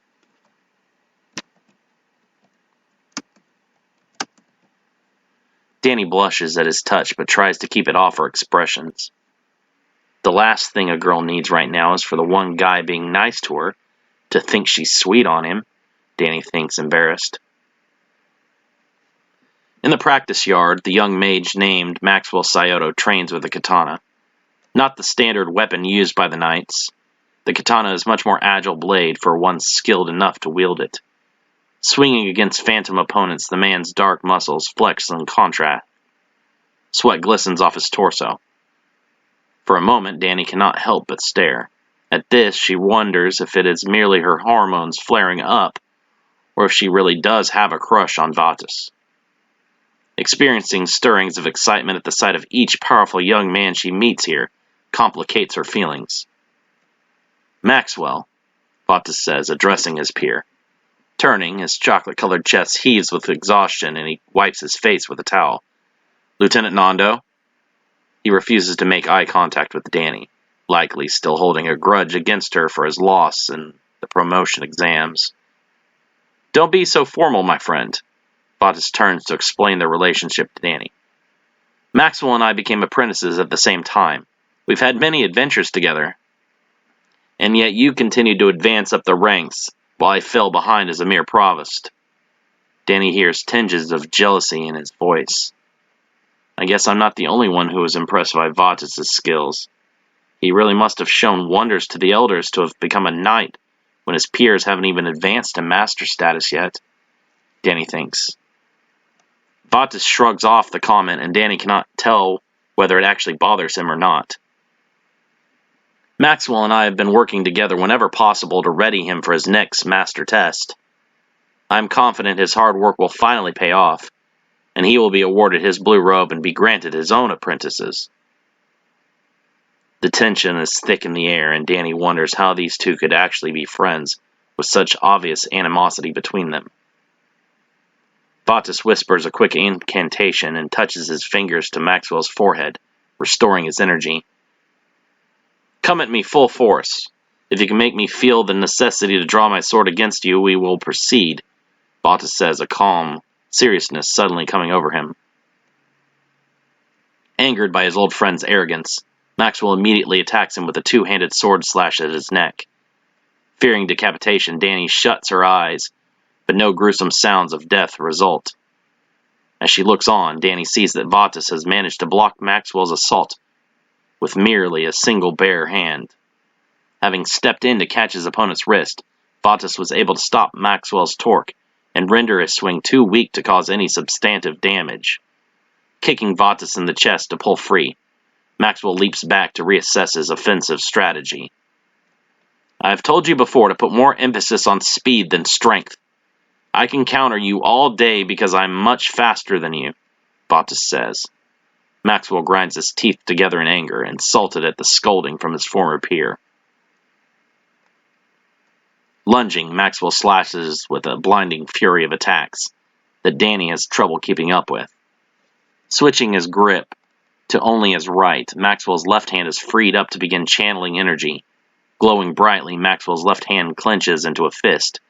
Danny blushes at his touch but tries to keep it off her expressions. The last thing a girl needs right now is for the one guy being nice to her to think she's sweet on him, Danny thinks, embarrassed. In the practice yard, the young mage named Maxwell Scioto trains with a katana. Not the standard weapon used by the knights. The katana is a much more agile blade for one skilled enough to wield it. Swinging against phantom opponents, the man's dark muscles flex and contract. Sweat glistens off his torso. For a moment, Danny cannot help but stare. At this, she wonders if it is merely her hormones flaring up, or if she really does have a crush on Vatis. Experiencing stirrings of excitement at the sight of each powerful young man she meets here complicates her feelings. "Maxwell," Vatis says, addressing his peer. Turning, his chocolate-colored chest heaves with exhaustion and he wipes his face with a towel. "Lieutenant Nando?" He refuses to make eye contact with Danny, likely still holding a grudge against her for his loss in the promotion exams. "Don't be so formal, my friend." Vatis turns to explain their relationship to Danny. "Maxwell and I became apprentices at the same time. We've had many adventures together. And yet you continued to advance up the ranks, while I fell behind as a mere provost." Danny hears tinges of jealousy in his voice. I guess I'm not the only one who was impressed by Vatis' skills. He really must have shown wonders to the elders to have become a knight, when his peers haven't even advanced to master status yet, Danny thinks. Vatis shrugs off the comment, and Danny cannot tell whether it actually bothers him or not. "Maxwell and I have been working together whenever possible to ready him for his next master test. I'm confident his hard work will finally pay off, and he will be awarded his blue robe and be granted his own apprentices." The tension is thick in the air, and Danny wonders how these two could actually be friends, with such obvious animosity between them. Vatus whispers a quick incantation and touches his fingers to Maxwell's forehead, restoring his energy. "Come at me full force. If you can make me feel the necessity to draw my sword against you, we will proceed," Vatus says, a calm seriousness suddenly coming over him. Angered by his old friend's arrogance, Maxwell immediately attacks him with a two-handed sword slash at his neck. Fearing decapitation, Danny shuts her eyes, but no gruesome sounds of death result. As she looks on, Danny sees that Vatus has managed to block Maxwell's assault with merely a single bare hand. Having stepped in to catch his opponent's wrist, Vatus was able to stop Maxwell's torque and render his swing too weak to cause any substantive damage. Kicking Vatus in the chest to pull free, Maxwell leaps back to reassess his offensive strategy. "I have told you before to put more emphasis on speed than strength. I can counter you all day because I'm much faster than you," Vatus says. Maxwell grinds his teeth together in anger, insulted at the scolding from his former peer. Lunging, Maxwell slashes with a blinding fury of attacks that Danny has trouble keeping up with. Switching his grip to only his right, Maxwell's left hand is freed up to begin channeling energy. Glowing brightly, Maxwell's left hand clenches into a fist,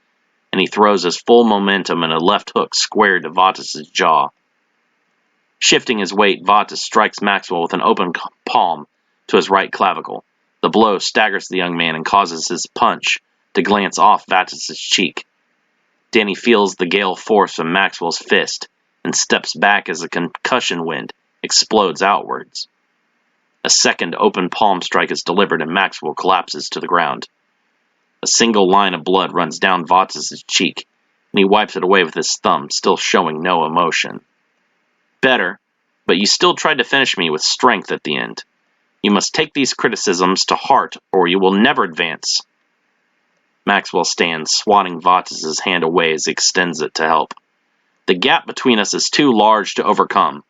and he throws his full momentum in a left hook square to Vatus's jaw. Shifting his weight, Vatus strikes Maxwell with an open palm to his right clavicle. The blow staggers the young man and causes his punch to glance off Vatus's cheek. Danny feels the gale force from Maxwell's fist and steps back as the concussion wind explodes outwards. A second open palm strike is delivered and Maxwell collapses to the ground. A single line of blood runs down Vatus's cheek, and he wipes it away with his thumb, still showing no emotion. "Better, but you still tried to finish me with strength at the end. You must take these criticisms to heart, or you will never advance." Maxwell stands, swatting Vatus's hand away as he extends it to help. "The gap between us is too large to overcome,"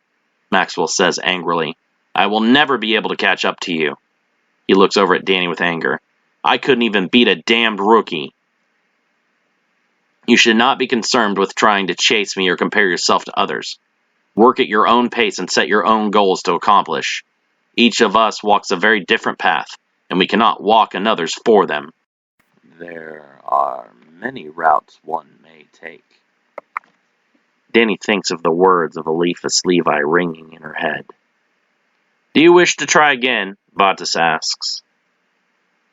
Maxwell says angrily. "I will never be able to catch up to you." He looks over at Danny with anger. "I couldn't even beat a damned rookie." "You should not be concerned with trying to chase me or compare yourself to others. Work at your own pace and set your own goals to accomplish. Each of us walks a very different path, and we cannot walk another's for them." "There are many routes one may take." Danny thinks of the words of Eliphas Levi ringing in her head. "Do you wish to try again?" Vatus asks.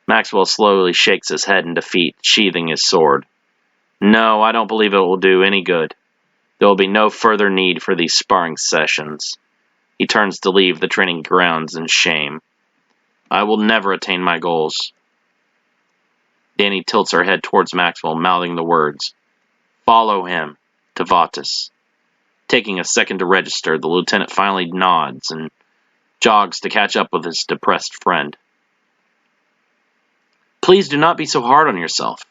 Maxwell slowly shakes his head in defeat, sheathing his sword. "No, I don't believe it will do any good. There will be no further need for these sparring sessions." He turns to leave the training grounds in shame. "I will never attain my goals." Danny tilts her head towards Maxwell, mouthing the words, "Follow him," to Vatus. Taking a second to register, the lieutenant finally nods and jogs to catch up with his depressed friend. "Please do not be so hard on yourself.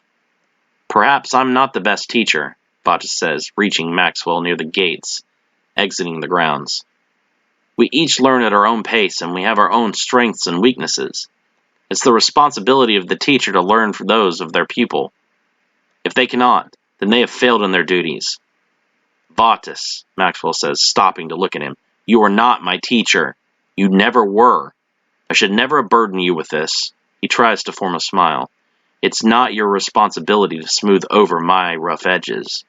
Perhaps I'm not the best teacher," Vatus says, reaching Maxwell near the gates, exiting the grounds. "We each learn at our own pace, and we have our own strengths and weaknesses. It's the responsibility of the teacher to learn from those of their pupil. If they cannot, then they have failed in their duties." "Vatus," Maxwell says, stopping to look at him, "you are not my teacher. You never were. I should never burden you with this." He tries to form a smile. "It's not your responsibility to smooth over my rough edges."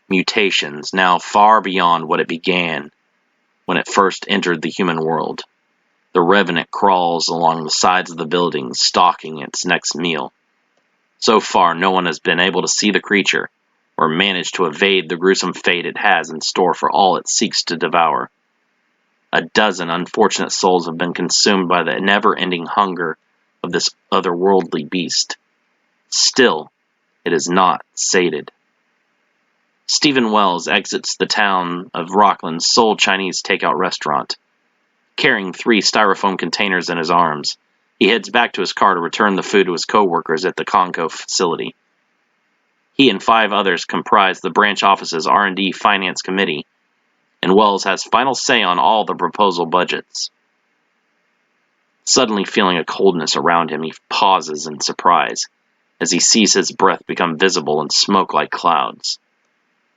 Mutations, now far beyond what it began when it first entered the human world. The Revenant crawls along the sides of the buildings, stalking its next meal. So far, no one has been able to see the creature, or manage to evade the gruesome fate it has in store for all it seeks to devour. A dozen unfortunate souls have been consumed by the never-ending hunger of this otherworldly beast. Still, it is not sated. Stephen Wells exits the town of Rockland's sole Chinese takeout restaurant. Carrying 3 styrofoam containers in his arms, he heads back to his car to return the food to his co-workers at the Conco facility. He and 5 others comprise the branch office's R&D Finance Committee, and Wells has final say on all the proposal budgets. Suddenly feeling a coldness around him, he pauses in surprise as he sees his breath become visible in smoke like clouds.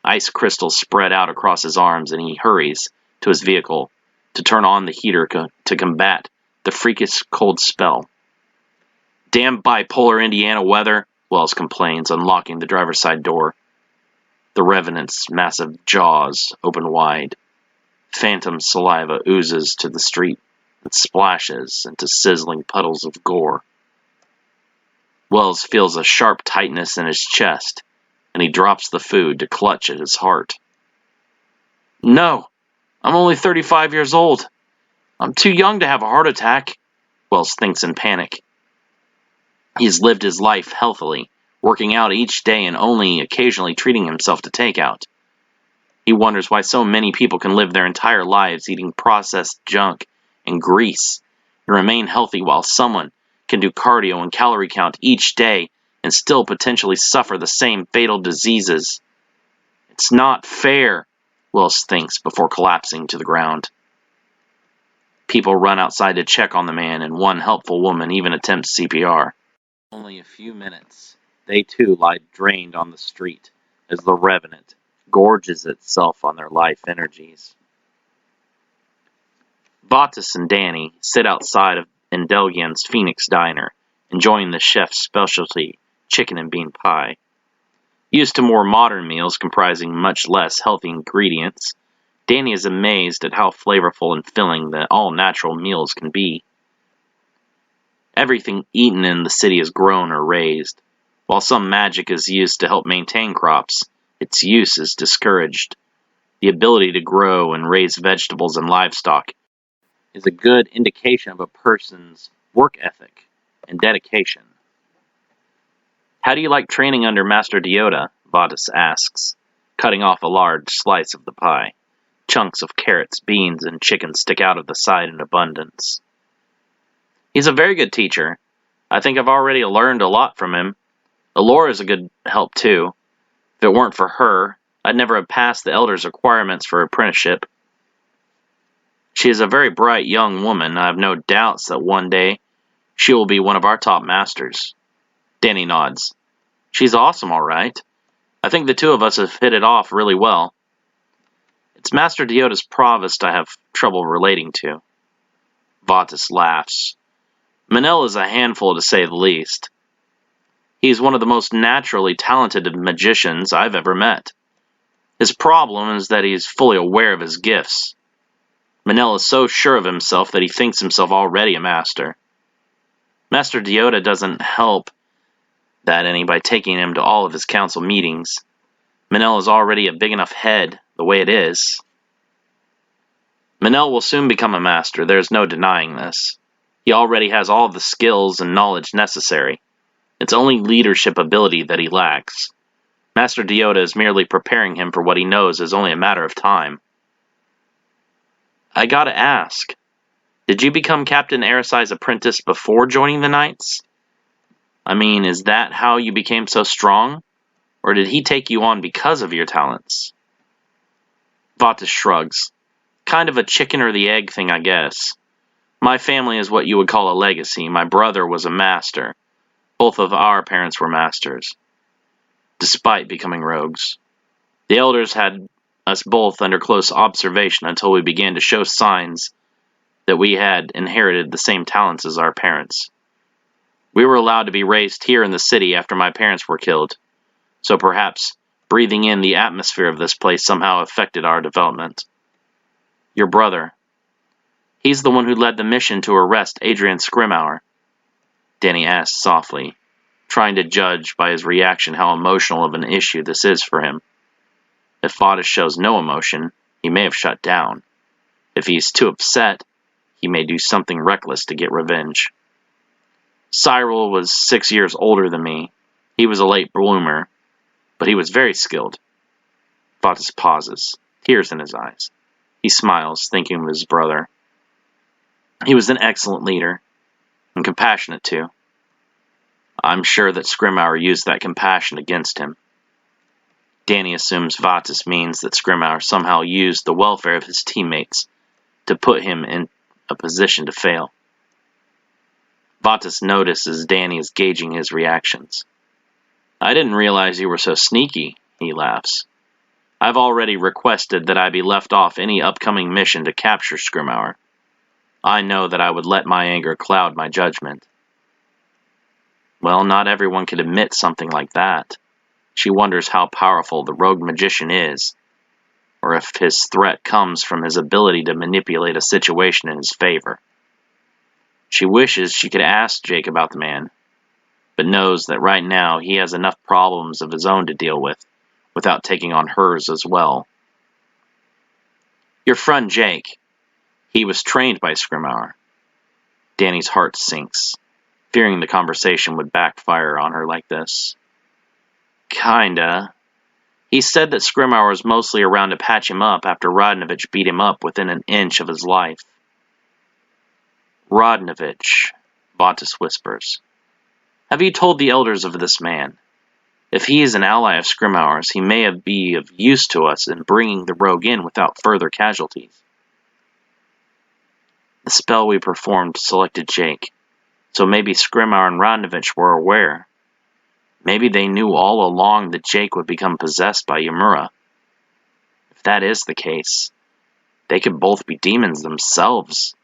Ice crystals spread out across his arms, and he hurries to his vehicle to turn on the heater to combat the freakish cold spell. "Damn bipolar Indiana weather," Wells complains, unlocking the driver's side door. The Revenant's massive jaws open wide. Phantom saliva oozes to the street and splashes into sizzling puddles of gore. Wells feels a sharp tightness in his chest, and he drops the food to clutch at his heart. "No, I'm only 35 years old. I'm too young to have a heart attack," Wells thinks in panic. He's lived his life healthily, working out each day and only occasionally treating himself to takeout. He wonders why so many people can live their entire lives eating processed junk and grease and remain healthy, while someone can do cardio and calorie count each day and still potentially suffer the same fatal diseases. "It's not fair," Wells thinks before collapsing to the ground. People run outside to check on the man, and one helpful woman even attempts CPR. Only a few minutes. They too lie drained on the street as the Revenant gorges itself on their life energies. Vatis and Danny sit outside of Endelgian's Phoenix Diner, enjoying the chef's specialty chicken and bean pie. Used to more modern meals comprising much less healthy ingredients, Danny is amazed at how flavorful and filling the all-natural meals can be. Everything eaten in the city is grown or raised. While some magic is used to help maintain crops, its use is discouraged. The ability to grow and raise vegetables and livestock is a good indication of a person's work ethic and dedication. "How do you like training under Master Deoda?" Vatis asks, cutting off a large slice of the pie. Chunks of carrots, beans, and chicken stick out of the side in abundance. "He's a very good teacher. I think I've already learned a lot from him. Alora is a good help, too. If it weren't for her, I'd never have passed the Elder's requirements for apprenticeship. She is a very bright young woman. I have no doubts that one day she will be one of our top masters." Danny nods. "She's awesome, all right. I think the two of us have hit it off really well. It's Master Deoda's provost I have trouble relating to." Vatis laughs. "Manel is a handful, to say the least. He's one of the most naturally talented magicians I've ever met. His problem is that he's fully aware of his gifts. Manel is so sure of himself that he thinks himself already a master. Master Deoda doesn't help that any by taking him to all of his council meetings. Manel is already a big enough head the way it is. Manel will soon become a master, there's no denying this. He already has all the skills and knowledge necessary. It's only leadership ability that he lacks. Master Deoda is merely preparing him for what he knows is only a matter of time." "I gotta ask, did you become Captain Arisai's apprentice before joining the Knights? I mean, is that how you became so strong? Or did he take you on because of your talents?" Vatis shrugs. "Kind of a chicken or the egg thing, I guess. My family is what you would call a legacy. My brother was a master. Both of our parents were masters, despite becoming rogues. The elders had us both under close observation until we began to show signs that we had inherited the same talents as our parents. We were allowed to be raised here in the city after my parents were killed, so perhaps breathing in the atmosphere of this place somehow affected our development. Your brother, he's the one who led the mission to arrest Adrian Scrimauer," Danny asked softly, trying to judge by his reaction how emotional of an issue this is for him. If Vatis shows no emotion, he may have shut down. If he is too upset, he may do something reckless to get revenge. "Cyril was 6 years older than me. He was a late bloomer, but he was very skilled." Vatis pauses, tears in his eyes. He smiles, thinking of his brother. "He was an excellent leader, and compassionate too. I'm sure that Scrimauer used that compassion against him." Danny assumes Vatis means that Scrimauer somehow used the welfare of his teammates to put him in a position to fail. Vatis notices Danny is gauging his reactions. "I didn't realize you were so sneaky," he laughs. "I've already requested that I be left off any upcoming mission to capture Scrimauer. I know that I would let my anger cloud my judgment." Well, not everyone could admit something like that. She wonders how powerful the rogue magician is, or if his threat comes from his ability to manipulate a situation in his favor. She wishes she could ask Jake about the man, but knows that right now he has enough problems of his own to deal with, without taking on hers as well. "Your friend Jake, he was trained by Scrimauer." Danny's heart sinks, fearing the conversation would backfire on her like this. "Kinda. He said that Scrimauer was mostly around to patch him up after Rodnovich beat him up within an inch of his life." "Rodnovich," Vatis whispers. "Have you told the elders of this man? If he is an ally of Scrimauer's, he may be of use to us in bringing the rogue in without further casualties." "The spell we performed selected Jake, so maybe Scrimauer and Rodnovich were aware. Maybe they knew all along that Jake would become possessed by Yamura. If that is the case, they could both be demons themselves."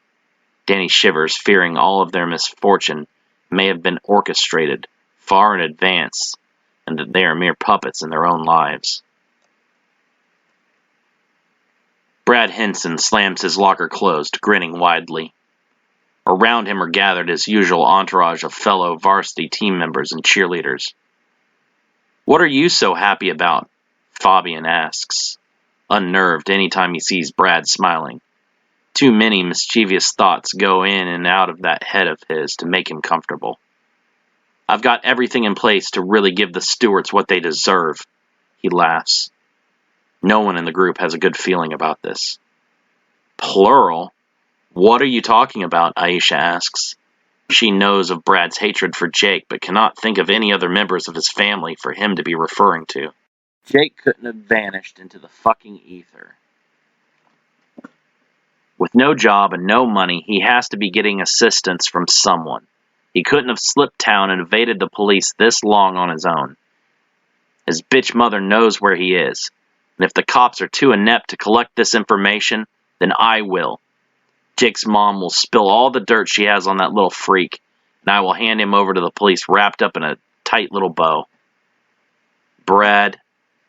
Danny shivers, fearing all of their misfortune may have been orchestrated far in advance, and that they are mere puppets in their own lives. Brad Henson slams his locker closed, grinning widely. Around him are gathered his usual entourage of fellow varsity team members and cheerleaders. "What are you so happy about?" Fabian asks, unnerved any time he sees Brad smiling. Too many mischievous thoughts go in and out of that head of his to make him comfortable. "I've got everything in place to really give the Stewarts what they deserve," he laughs. No one in the group has a good feeling about this. "Plural? What are you talking about?" Aisha asks. She knows of Brad's hatred for Jake, but cannot think of any other members of his family for him to be referring to. Jake couldn't have vanished into the fucking ether. With no job and no money, he has to be getting assistance from someone. He couldn't have slipped town and evaded the police this long on his own. His bitch mother knows where he is, and if the cops are too inept to collect this information, then I will. Jake's mom will spill all the dirt she has on that little freak, and I will hand him over to the police wrapped up in a tight little bow. "Brad,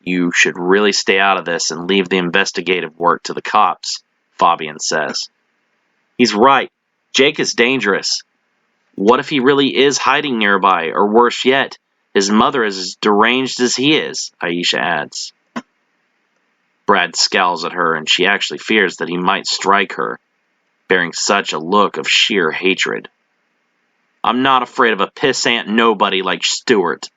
you should really stay out of this and leave the investigative work to the cops," Fabian says. "He's right. Jake is dangerous. What if he really is hiding nearby, or worse yet, his mother is as deranged as he is?" Aisha adds. Brad scowls at her, and she actually fears that he might strike her, bearing such a look of sheer hatred. "I'm not afraid of a pissant nobody like Stewart.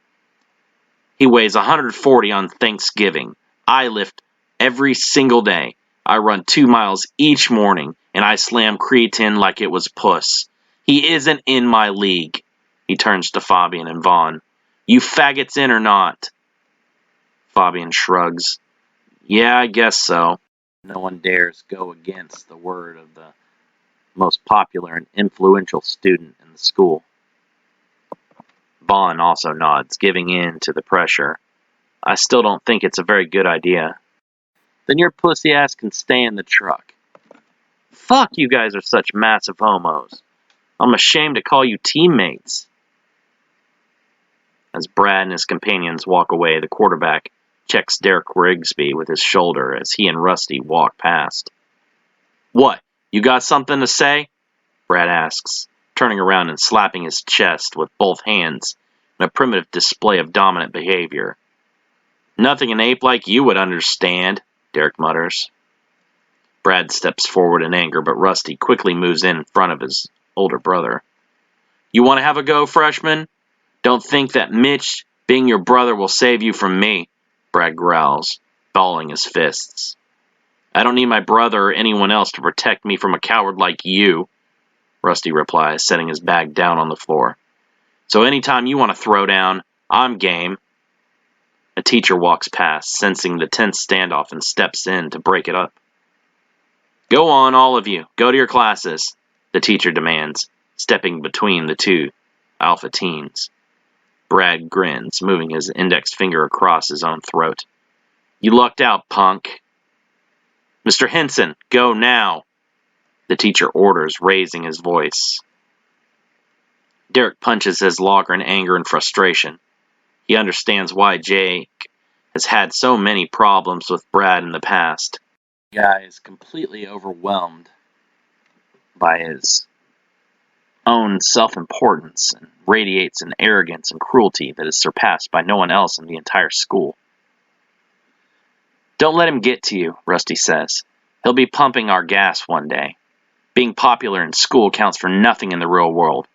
He weighs 140 on Thanksgiving. I lift every single day. I run 2 miles each morning, and I slam creatine like it was puss. He isn't in my league." He turns to Fabian and Vaughn. "You faggots in or not?" Fabian shrugs. "Yeah, I guess so." No one dares go against the word of the most popular and influential student in the school. Vaughn also nods, giving in to the pressure. "I still don't think it's a very good idea." "Then your pussy ass can stay in the truck." "Fuck, you guys are such massive homos. I'm ashamed to call you teammates." As Brad and his companions walk away, the quarterback checks Derek Rigsby with his shoulder as he and Rusty walk past. "What, you got something to say?" Brad asks, turning around and slapping his chest with both hands in a primitive display of dominant behavior. "Nothing an ape like you would understand," Derek mutters. Brad steps forward in anger, but Rusty quickly moves in front of his older brother. "You want to have a go, freshman? Don't think that Mitch, being your brother, will save you from me," Brad growls, balling his fists. "I don't need my brother or anyone else to protect me from a coward like you," Rusty replies, setting his bag down on the floor. "So anytime you want to throw down, I'm game." A teacher walks past, sensing the tense standoff, and steps in to break it up. "Go on, all of you. Go to your classes," the teacher demands, stepping between the two alpha teens. Brad grins, moving his index finger across his own throat. "You lucked out, punk." "Mr. Henson, go now," the teacher orders, raising his voice. Derek punches his locker in anger and frustration. He understands why Jake has had so many problems with Brad in the past. The guy is completely overwhelmed by his own self-importance and radiates an arrogance and cruelty that is surpassed by no one else in the entire school. "Don't let him get to you," Rusty says. "He'll be pumping our gas one day. Being popular in school counts for nothing in the real world.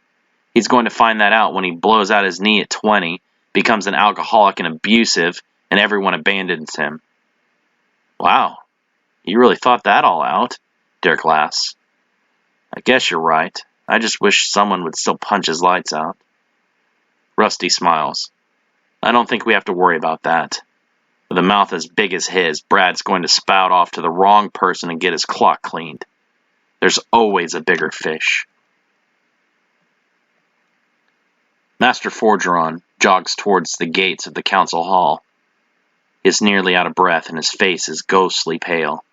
He's going to find that out when he blows out his knee at 20, becomes an alcoholic and abusive, and everyone abandons him." "Wow, you really thought that all out?" Derek laughs. "I guess you're right. I just wish someone would still punch his lights out." Rusty smiles. "I don't think we have to worry about that. With a mouth as big as his, Brad's going to spout off to the wrong person and get his clock cleaned. There's always a bigger fish." Master Forgeron jogs towards the gates of the council hall. He is nearly out of breath and his face is ghostly pale.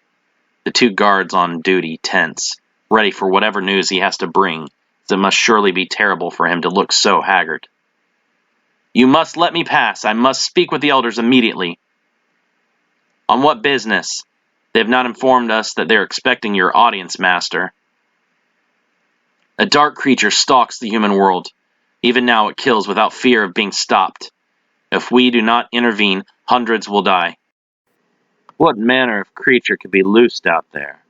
The two guards on duty tense, ready for whatever news he has to bring, as it must surely be terrible for him to look so haggard. "You must let me pass. I must speak with the elders immediately." "On what business? They have not informed us that they are expecting your audience, Master." "A dark creature stalks the human world. Even now it kills without fear of being stopped. If we do not intervene, hundreds will die." "What manner of creature could be loosed out there?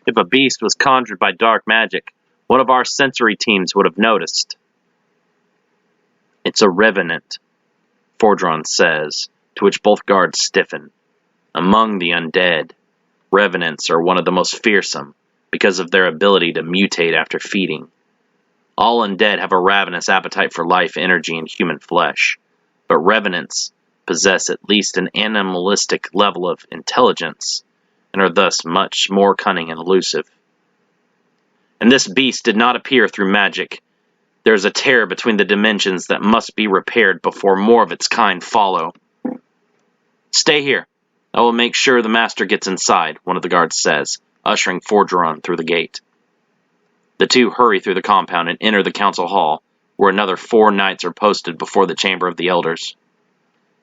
If a beast was conjured by dark magic, one of our sensory teams would have noticed." "It's a Revenant," Forgeron says, to which both guards stiffen. Among the undead, Revenants are one of the most fearsome, because of their ability to mutate after feeding. All undead have a ravenous appetite for life, energy, and human flesh, but Revenants possess at least an animalistic level of intelligence, and are thus much more cunning and elusive. And this beast did not appear through magic. There is a tear between the dimensions that must be repaired before more of its kind follow. "Stay here. I will make sure the Master gets inside," one of the guards says, ushering Forgeron through the gate. The two hurry through the compound and enter the council hall, where another 4 knights are posted before the chamber of the elders.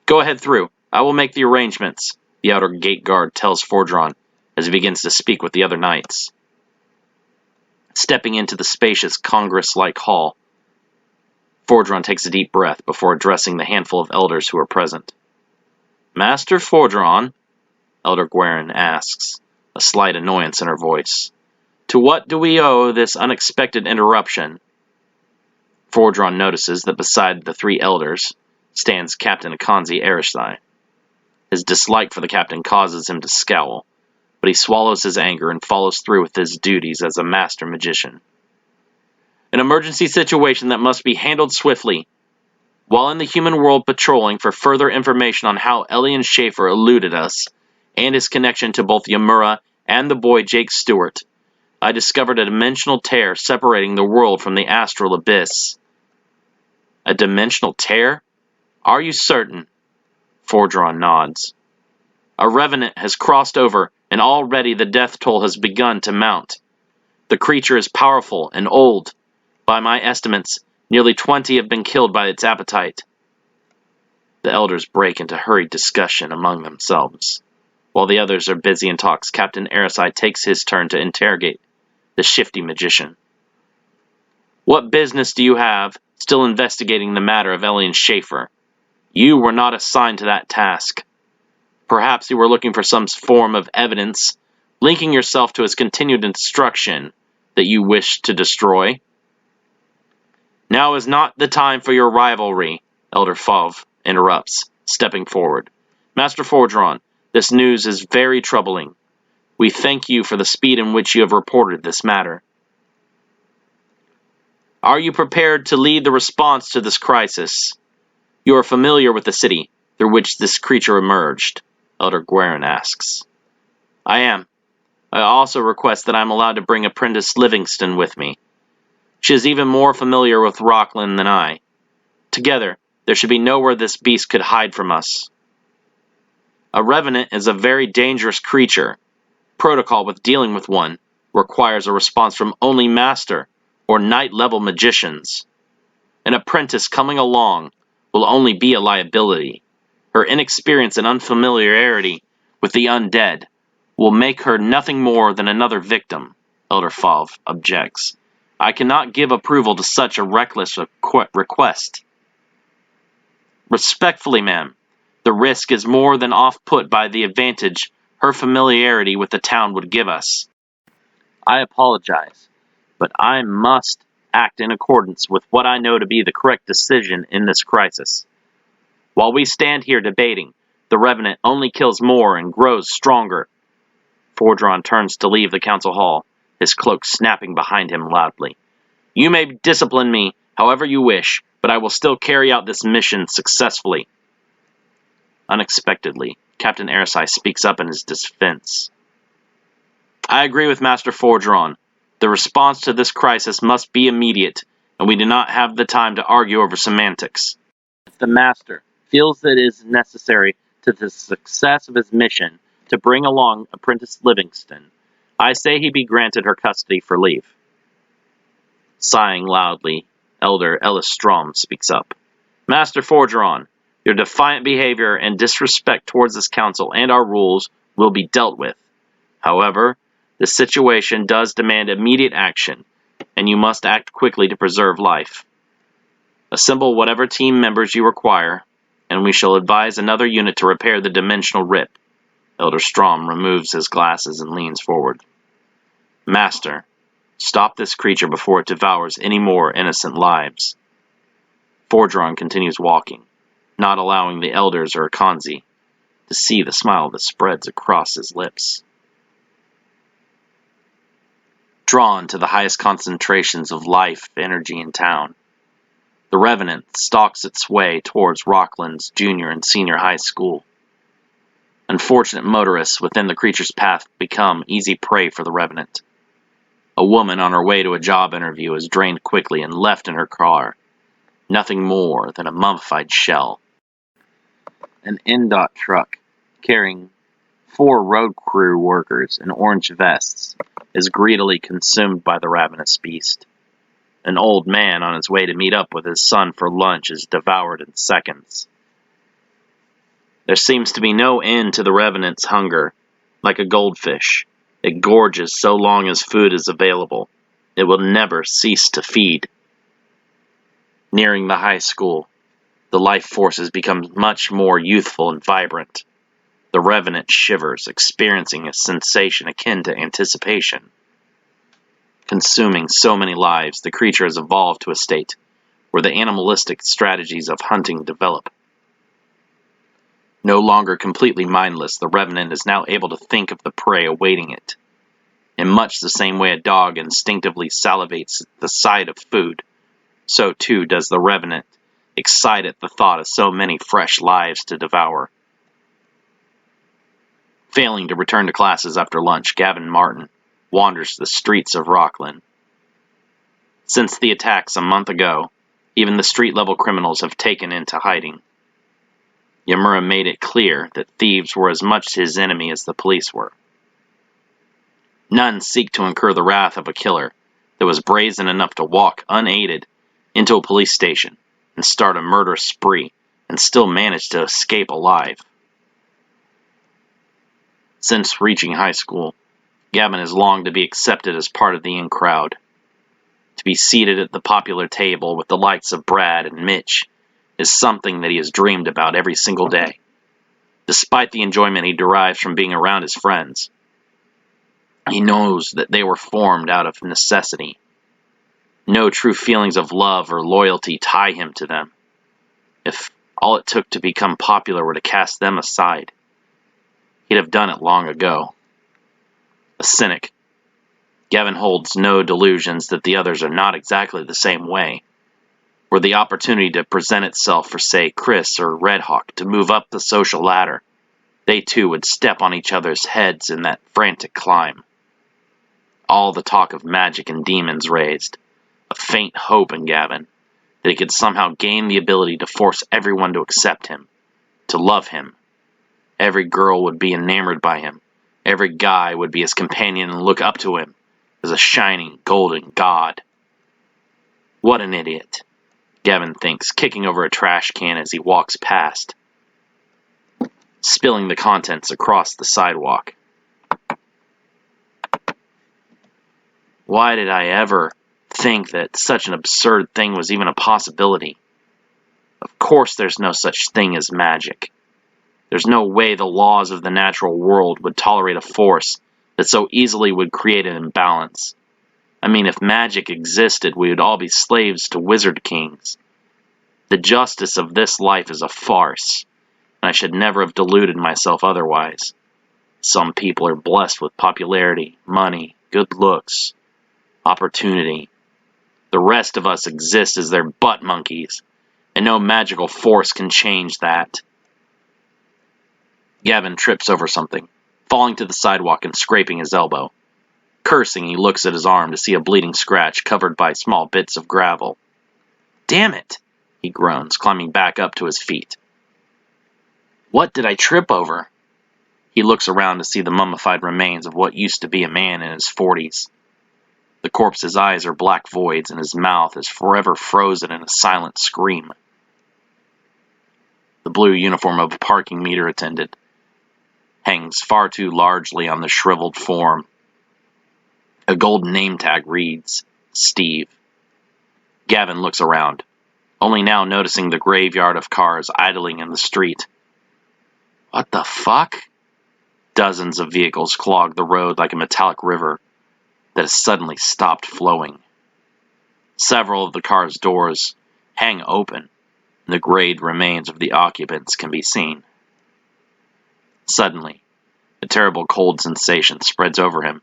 "Go ahead through. I will make the arrangements," the outer gate guard tells Forgeron as he begins to speak with the other knights. Stepping into the spacious congress-like hall, Forgeron takes a deep breath before addressing the handful of elders who are present. "Master Forgeron," Elder Guerin asks, a slight annoyance in her voice, "to what do we owe this unexpected interruption?" Forgeron notices that beside the 3 elders stands Captain Akanzi Arishai. His dislike for the captain causes him to scowl, but he swallows his anger and follows through with his duties as a master magician. "An emergency situation that must be handled swiftly. While in the human world patrolling for further information on how Elian Schaefer eluded us, and his connection to both Yamura and the boy Jake Stewart, I discovered a dimensional tear separating the world from the astral abyss." "A dimensional tear? Are you certain?" Forgeron nods. "A Revenant has crossed over, and already the death toll has begun to mount. The creature is powerful and old. By my estimates, nearly 20 have been killed by its appetite." The elders break into hurried discussion among themselves. While the others are busy in talks, Captain Arishai takes his turn to interrogate the shifty magician. "What business do you have still investigating the matter of Elian Schaefer? You were not assigned to that task. Perhaps you were looking for some form of evidence, linking yourself to his continued instruction that you wished to destroy." "Now is not the time for your rivalry," Elder Fauve interrupts, stepping forward. "Master Forgeron, this news is very troubling. We thank you for the speed in which you have reported this matter. Are you prepared to lead the response to this crisis? You are familiar with the city. through which this creature emerged? Elder Guerin asks. I am. I also request that I am allowed to bring Apprentice Livingston with me. She is even more familiar with Rockland than I. Together, there should be nowhere this beast could hide from us. A Revenant is a very dangerous creature. Protocol with dealing with one requires a response from only Master or Knight-level magicians. An apprentice coming along will only be a liability. Her inexperience and unfamiliarity with the undead will make her nothing more than another victim, Elder Fauve objects. I cannot give approval to such a reckless request. Respectfully, ma'am, the risk is more than off-put by the advantage her familiarity with the town would give us. I apologize, but I must act in accordance with what I know to be the correct decision in this crisis. While we stand here debating, the Revenant only kills more and grows stronger. Fordron turns to leave the council hall, his cloak snapping behind him loudly. You may discipline me however you wish, but I will still carry out this mission successfully. Unexpectedly, Captain Ersai speaks up in his defense. I agree with Master Fordron. The response to this crisis must be immediate, and we do not have the time to argue over semantics. If the Master feels that it is necessary to the success of his mission to bring along Apprentice Livingston, I say he be granted her custody for leave. Sighing loudly, Elder Ellis Strom speaks up. Master Forgeron, your defiant behavior and disrespect towards this council and our rules will be dealt with. However, the situation does demand immediate action, and you must act quickly to preserve life. Assemble whatever team members you require, and we shall advise another unit to repair the dimensional rip. Elder Strom removes his glasses and leans forward. Master, stop this creature before it devours any more innocent lives. Fordron continues walking, not allowing the elders or Akanzi to see the smile that spreads across his lips. Drawn to the highest concentrations of life energy in town, the Revenant stalks its way towards Rockland's junior and senior high school. Unfortunate motorists within the creature's path become easy prey for the Revenant. A woman on her way to a job interview is drained quickly and left in her car, nothing more than a mummified shell. An NDOT truck carrying 4 road crew workers in orange vests is greedily consumed by the ravenous beast. An old man on his way to meet up with his son for lunch is devoured in seconds. There seems to be no end to the Revenant's hunger. Like a goldfish, it gorges so long as food is available. It will never cease to feed. Nearing the high school, the life forces become much more youthful and vibrant. The Revenant shivers, experiencing a sensation akin to anticipation. Consuming so many lives, the creature has evolved to a state where the animalistic strategies of hunting develop. No longer completely mindless, the Revenant is now able to think of the prey awaiting it. In much the same way a dog instinctively salivates at the sight of food, so too does the Revenant excite at the thought of so many fresh lives to devour. Failing to return to classes after lunch, Gavin Martin wanders the streets of Rockland. Since the attacks a month ago, even the street-level criminals have taken into hiding. Yamura made it clear that thieves were as much his enemy as the police were. None seek to incur the wrath of a killer that was brazen enough to walk unaided into a police station and start a murder spree and still manage to escape alive. Since reaching high school, Gavin has longed to be accepted as part of the in-crowd. To be seated at the popular table with the likes of Brad and Mitch is something that he has dreamed about every single day, despite the enjoyment he derives from being around his friends. He knows that they were formed out of necessity. No true feelings of love or loyalty tie him to them. If all it took to become popular were to cast them aside, he'd have done it long ago. A cynic, Gavin holds no delusions that the others are not exactly the same way. Were the opportunity to present itself for, say, Chris or Red Hawk to move up the social ladder, they too would step on each other's heads in that frantic climb. All the talk of magic and demons raised a faint hope in Gavin that he could somehow gain the ability to force everyone to accept him, to love him. Every girl would be enamored by him. Every guy would be his companion and look up to him as a shining, golden god. What an idiot, Gavin thinks, kicking over a trash can as he walks past, spilling the contents across the sidewalk. Why did I ever think that such an absurd thing was even a possibility? Of course there's no such thing as magic. There's no way the laws of the natural world would tolerate a force that so easily would create an imbalance. I mean, if magic existed, we would all be slaves to wizard kings. The justice of this life is a farce, and I should never have deluded myself otherwise. Some people are blessed with popularity, money, good looks, opportunity. The rest of us exist as their butt monkeys, and no magical force can change that. Gavin trips over something, falling to the sidewalk and scraping his elbow. Cursing, he looks at his arm to see a bleeding scratch covered by small bits of gravel. Damn it, he groans, climbing back up to his feet. What did I trip over? He looks around to see the mummified remains of what used to be a man in his 40s. The corpse's eyes are black voids, and his mouth is forever frozen in a silent scream. The blue uniform of a parking meter attendant hangs far too largely on the shriveled form. A golden name tag reads, Steve. Gavin looks around, only now noticing the graveyard of cars idling in the street. What the fuck? Dozens of vehicles clog the road like a metallic river that has suddenly stopped flowing. Several of the cars' doors hang open, and the grayed remains of the occupants can be seen. Suddenly, a terrible cold sensation spreads over him,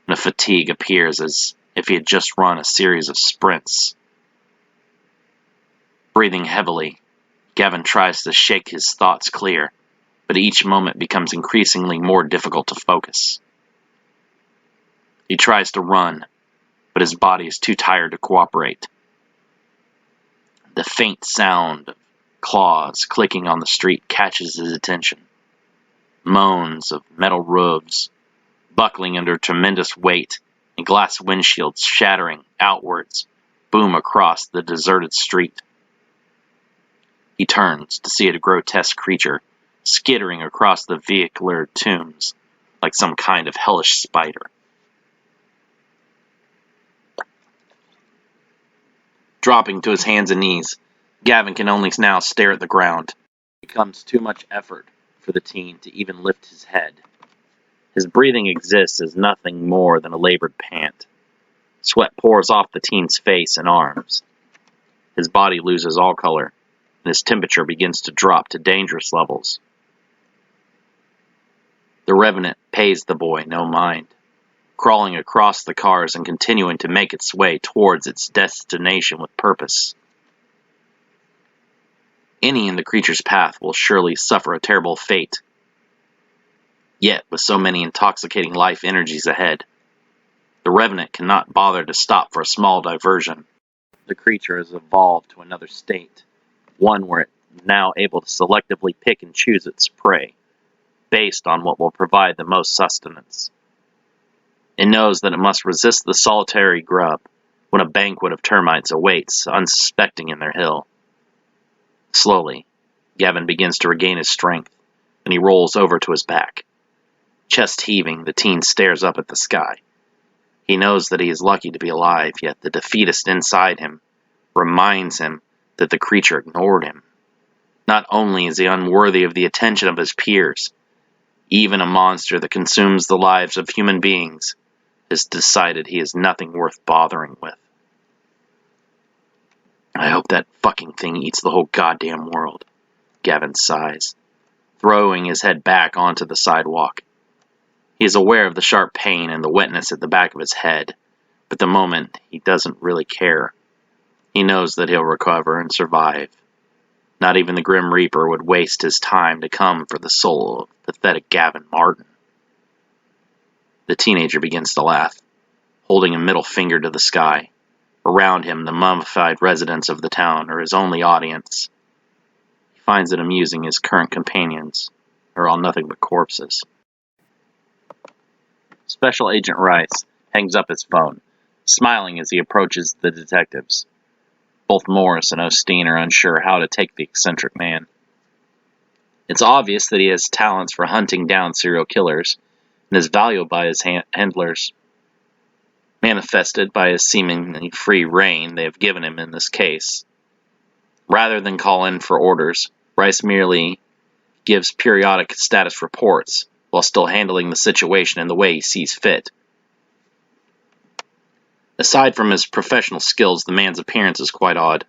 and a fatigue appears as if he had just run a series of sprints. Breathing heavily, Gavin tries to shake his thoughts clear, but each moment becomes increasingly more difficult to focus. He tries to run, but his body is too tired to cooperate. The faint sound of claws clicking on the street catches his attention. Moans of metal roofs buckling under tremendous weight and glass windshields shattering outwards boom across the deserted street. He turns to see a grotesque creature skittering across the vehicular tombs like some kind of hellish spider. Dropping to his hands and knees, Gavin can only now stare at the ground. It becomes too much effort for the teen to even lift his head. His breathing exists as nothing more than a labored pant. Sweat pours off the teen's face and arms. His body loses all color, and his temperature begins to drop to dangerous levels. The Revenant pays the boy no mind, crawling across the cars and continuing to make its way towards its destination with purpose. Any in the creature's path will surely suffer a terrible fate. Yet, with so many intoxicating life energies ahead, the Revenant cannot bother to stop for a small diversion. The creature has evolved to another state, one where it is now able to selectively pick and choose its prey, based on what will provide the most sustenance. It knows that it must resist the solitary grub when a banquet of termites awaits, unsuspecting in their hill. Slowly, Gavin begins to regain his strength, and he rolls over to his back. Chest heaving, the teen stares up at the sky. He knows that he is lucky to be alive, yet the defeatist inside him reminds him that the creature ignored him. Not only is he unworthy of the attention of his peers, even a monster that consumes the lives of human beings has decided he is nothing worth bothering with. I hope that fucking thing eats the whole goddamn world, Gavin sighs, throwing his head back onto the sidewalk. He is aware of the sharp pain and the wetness at the back of his head, but at the moment he doesn't really care. He knows that he'll recover and survive. Not even the Grim Reaper would waste his time to come for the soul of pathetic Gavin Martin. The teenager begins to laugh, holding a middle finger to the sky. Around him, the mummified residents of the town are his only audience. He finds it amusing his current companions are all nothing but corpses. Special Agent Rice hangs up his phone, smiling as he approaches the detectives. Both Morris and Osteen are unsure how to take the eccentric man. It's obvious that he has talents for hunting down serial killers and is valued by his handlers, manifested by his seemingly free rein they have given him in this case. Rather than call in for orders, Rice merely gives periodic status reports while still handling the situation in the way he sees fit. Aside from his professional skills, the man's appearance is quite odd.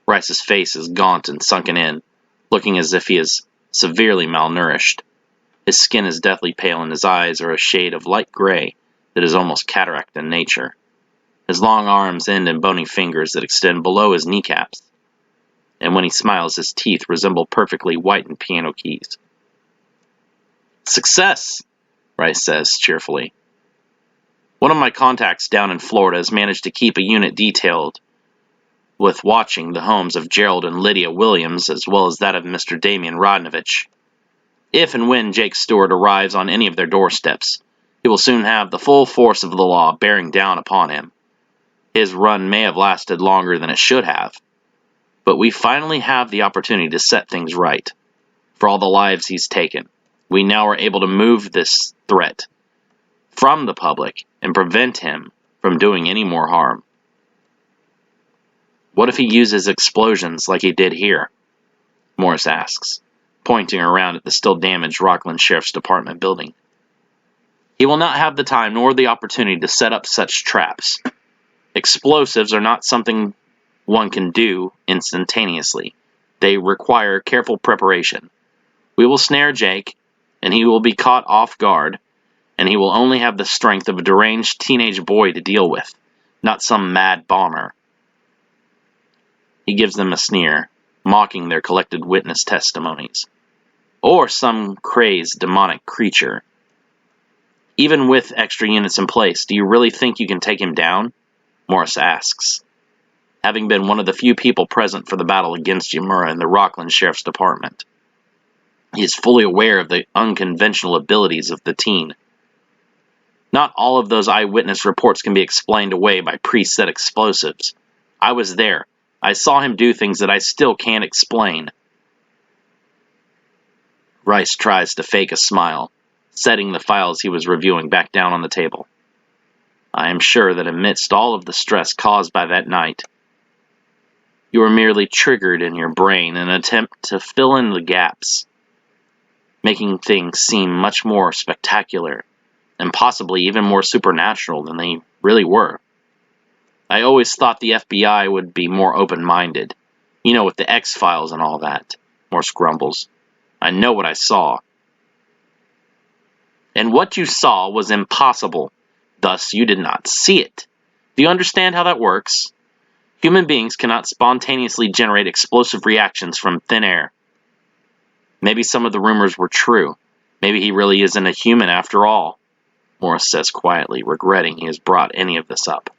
Rice's face is gaunt and sunken in, looking as if he is severely malnourished. His skin is deathly pale and his eyes are a shade of light gray that is almost cataract in nature. His long arms end in bony fingers that extend below his kneecaps, and when he smiles, his teeth resemble perfectly whitened piano keys. "Success," Rice says cheerfully. "One of my contacts down in Florida has managed to keep a unit detailed with watching the homes of Gerald and Lydia Williams as well as that of Mr. Damian Rodnovich. If and when Jake Stewart arrives on any of their doorsteps, he will soon have the full force of the law bearing down upon him. His run may have lasted longer than it should have, but we finally have the opportunity to set things right. For all the lives he's taken, we now are able to move this threat from the public and prevent him from doing any more harm." "What if he uses explosions like he did here?" Morris asks, pointing around at the still damaged Rockland Sheriff's Department building. "He will not have the time nor the opportunity to set up such traps. Explosives are not something one can do instantaneously. They require careful preparation. We will snare Jake, and he will be caught off guard, and he will only have the strength of a deranged teenage boy to deal with, not some mad bomber." He gives them a sneer, mocking their collected witness testimonies. "Or some crazed demonic creature. Even with extra units in place, do you really think you can take him down?" Morris asks, having been one of the few people present for the battle against Yamura in the Rockland Sheriff's Department. He is fully aware of the unconventional abilities of the teen. Not all of those eyewitness reports can be explained away by preset explosives. I was there. I saw him do things that I still can't explain. Rice tries to fake a smile, setting the files he was reviewing back down on the table. "I am sure that amidst all of the stress caused by that night, you were merely triggered in your brain in an attempt to fill in the gaps, making things seem much more spectacular and possibly even more supernatural than they really were. I always thought the FBI would be more open-minded. You know, with the X-Files and all that," Morse grumbles. "I know what I saw." "And what you saw was impossible. Thus, you did not see it. Do you understand how that works? Human beings cannot spontaneously generate explosive reactions from thin air. Maybe some of the rumors were true. Maybe he really isn't a human after all," Morris says quietly, regretting he has brought any of this up.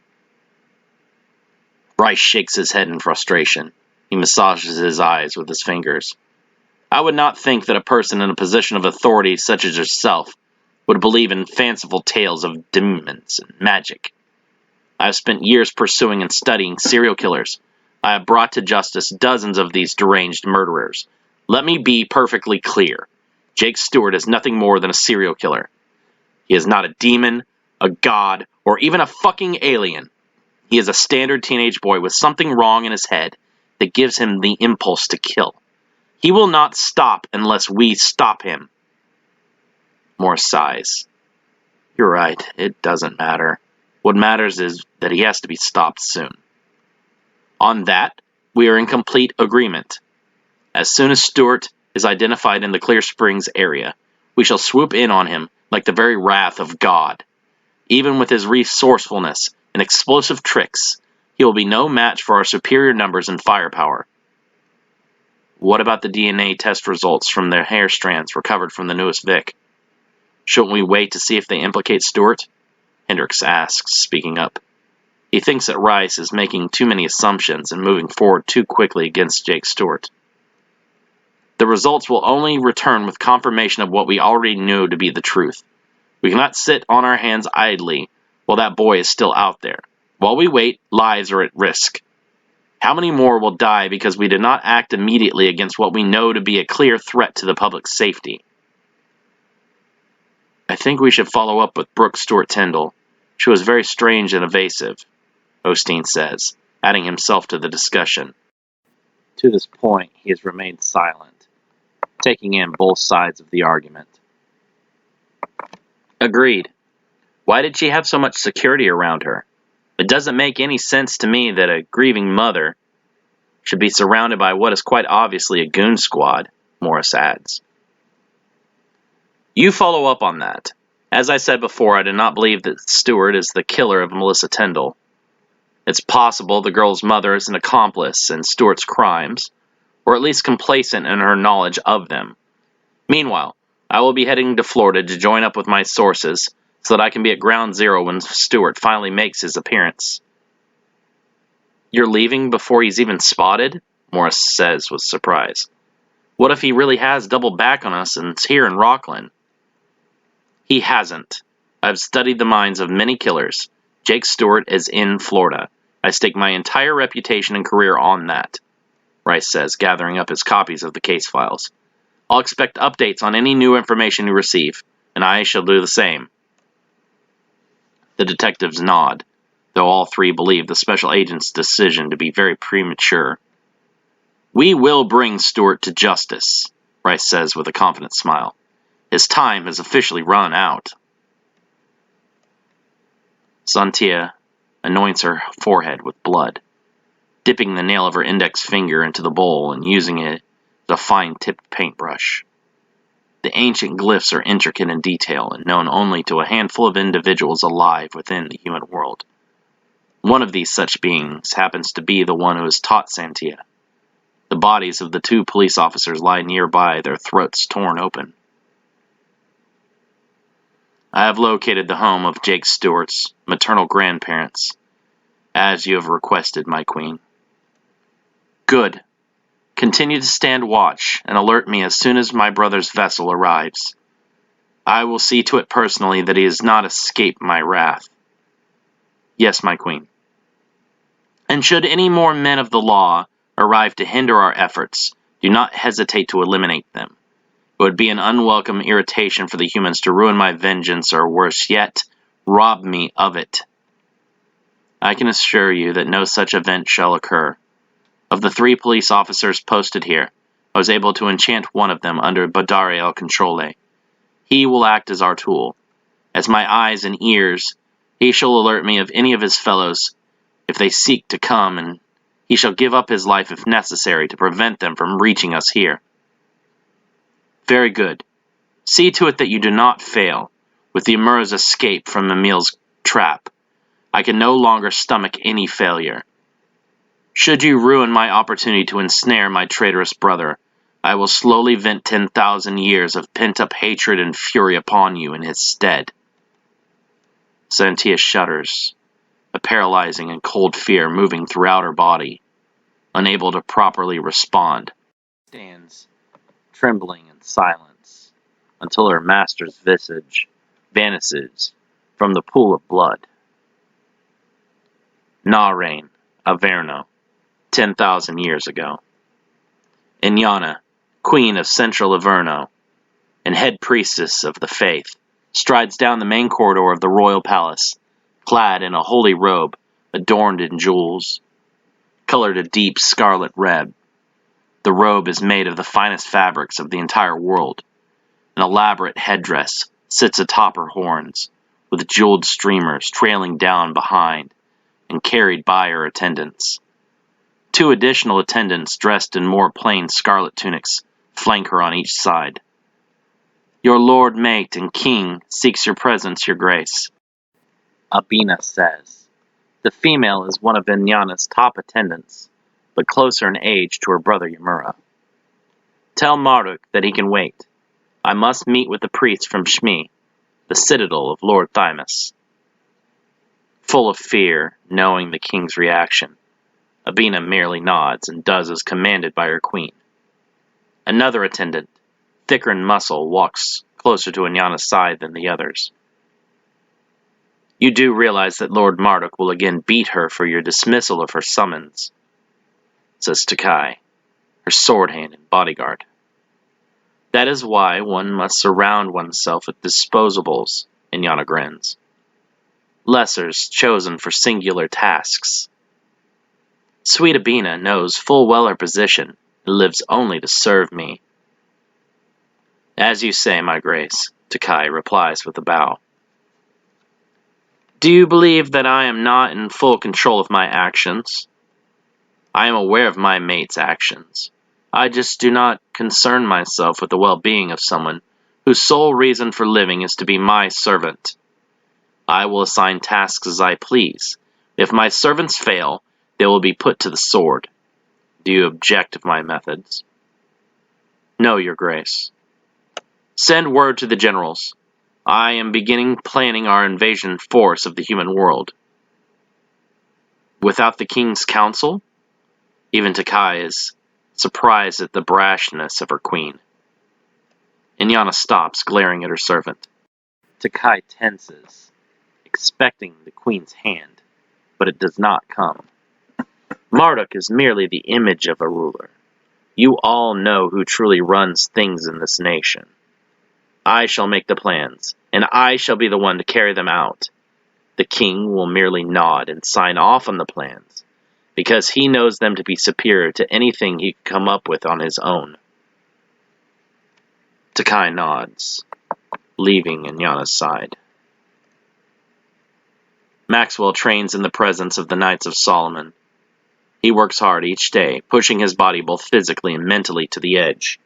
Rice shakes his head in frustration. He massages his eyes with his fingers. "I would not think that a person in a position of authority such as yourself would believe in fanciful tales of demons and magic. I have spent years pursuing and studying serial killers. I have brought to justice dozens of these deranged murderers. Let me be perfectly clear. Jake Stewart is nothing more than a serial killer. He is not a demon, a god, or even a fucking alien. He is a standard teenage boy with something wrong in his head that gives him the impulse to kill. He will not stop unless we stop him." Morris sighs. "You're right, it doesn't matter. What matters is that he has to be stopped soon." "On that, we are in complete agreement. As soon as Stewart is identified in the Clear Springs area, we shall swoop in on him like the very wrath of God. Even with his resourcefulness and explosive tricks, He will be no match for our superior numbers and firepower. What about the DNA test results from their hair strands recovered from the newest Vic? Shouldn't we wait to see if they implicate Stewart? Hendricks asks, speaking up. He thinks that Rice is making too many assumptions and moving forward too quickly against Jake Stewart. The results will only return with confirmation of what we already knew to be the truth. We cannot sit on our hands idly while that boy is still out there. While we wait, lives are at risk. How many more will die because we did not act immediately against what we know to be a clear threat to the public's safety? I think we should follow up with Brooke Stewart-Tyndall. She was very strange and evasive, Osteen says, adding himself to the discussion. To this point, he has remained silent, taking in both sides of the argument. Agreed. Why did she have so much security around her? It doesn't make any sense to me that a grieving mother should be surrounded by what is quite obviously a goon squad, Morris adds. You follow up on that. As I said before, I do not believe that Stewart is the killer of Melissa Tyndall. It's possible the girl's mother is an accomplice in Stewart's crimes, or at least complacent in her knowledge of them. Meanwhile, I will be heading to Florida to join up with my sources so that I can be at ground zero when Stewart finally makes his appearance. You're leaving before he's even spotted? Morris says with surprise. What if he really has doubled back on us and is here in Rockland? He hasn't. I've studied the minds of many killers. Jake Stewart is in Florida. I stake my entire reputation and career on that, Rice says, gathering up his copies of the case files. I'll expect updates on any new information you receive, and I shall do the same. The detectives nod, though all three believe the special agent's decision to be very premature. We will bring Stewart to justice, Rice says with a confident smile. His time has officially run out. Santia anoints her forehead with blood, dipping the nail of her index finger into the bowl and using it as a fine-tipped paintbrush. The ancient glyphs are intricate in detail and known only to a handful of individuals alive within the human world. One of these such beings happens to be the one who has taught Santia. The bodies of the two police officers lie nearby, their throats torn open. I have located the home of Jake Stewart's maternal grandparents, as you have requested, my queen. Good. Continue to stand watch and alert me as soon as my brother's vessel arrives. I will see to it personally that he has not escaped my wrath. Yes, my queen. And should any more men of the law arrive to hinder our efforts, do not hesitate to eliminate them. It would be an unwelcome irritation for the humans to ruin my vengeance, or worse yet, rob me of it. I can assure you that no such event shall occur. Of the 3 police officers posted here, I was able to enchant one of them under Badare El Controle. He will act as our tool. As my eyes and ears, he shall alert me of any of his fellows if they seek to come, and he shall give up his life if necessary to prevent them from reaching us here. Very good. See to it that you do not fail. With the Amura's escape from Emil's trap, I can no longer stomach any failure. Should you ruin my opportunity to ensnare my traitorous brother, I will slowly vent 10,000 years of pent-up hatred and fury upon you in his stead. Santia shudders, a paralyzing and cold fear moving throughout her body, unable to properly respond. Stands, trembling in silence, until her master's visage vanishes from the pool of blood. Narain, Averno, 10,000 years ago. Inyana, queen of central Averno, and head priestess of the faith, strides down the main corridor of the royal palace, clad in a holy robe adorned in jewels, colored a deep scarlet red. The robe is made of the finest fabrics of the entire world. An elaborate headdress sits atop her horns, with jeweled streamers trailing down behind and carried by her attendants. 2 additional attendants dressed in more plain scarlet tunics flank her on each side. Your lord mate and king seeks your presence, your grace, Abina says, The female is one of Inyana's top attendants, but closer in age to her brother Ymura. Tell Marduk that he can wait. I must meet with the priest from Shmi, the citadel of Lord Thymus. Full of fear, knowing the king's reaction, Abina merely nods and does as commanded by her queen. Another attendant, thicker in muscle, walks closer to Inyana's side than the others. You do realize that Lord Marduk will again beat her for your dismissal of her summons, says Takai, her sword hand and bodyguard. That is why one must surround oneself with disposables, Inyana grins. Lessers chosen for singular tasks. Sweet Abina knows full well her position and lives only to serve me. As you say, my grace, Takai replies with a bow. Do you believe that I am not in full control of my actions? I am aware of my mate's actions. I just do not concern myself with the well-being of someone whose sole reason for living is to be my servant. I will assign tasks as I please. If my servants fail, they will be put to the sword. Do you object to my methods? No, your grace. Send word to the generals. I am beginning planning our invasion force of the human world. Without the king's counsel? Even Takai is surprised at the brashness of her queen. Inyana stops, glaring at her servant. Takai tenses, expecting the queen's hand, but it does not come. Marduk is merely the image of a ruler. You all know who truly runs things in this nation. I shall make the plans, and I shall be the one to carry them out. The king will merely nod and sign off on the plans, because he knows them to be superior to anything he could come up with on his own. Takai nods, leaving Inyana's side. Maxwell trains in the presence of the Knights of Solomon. He works hard each day, pushing his body both physically and mentally to the edge.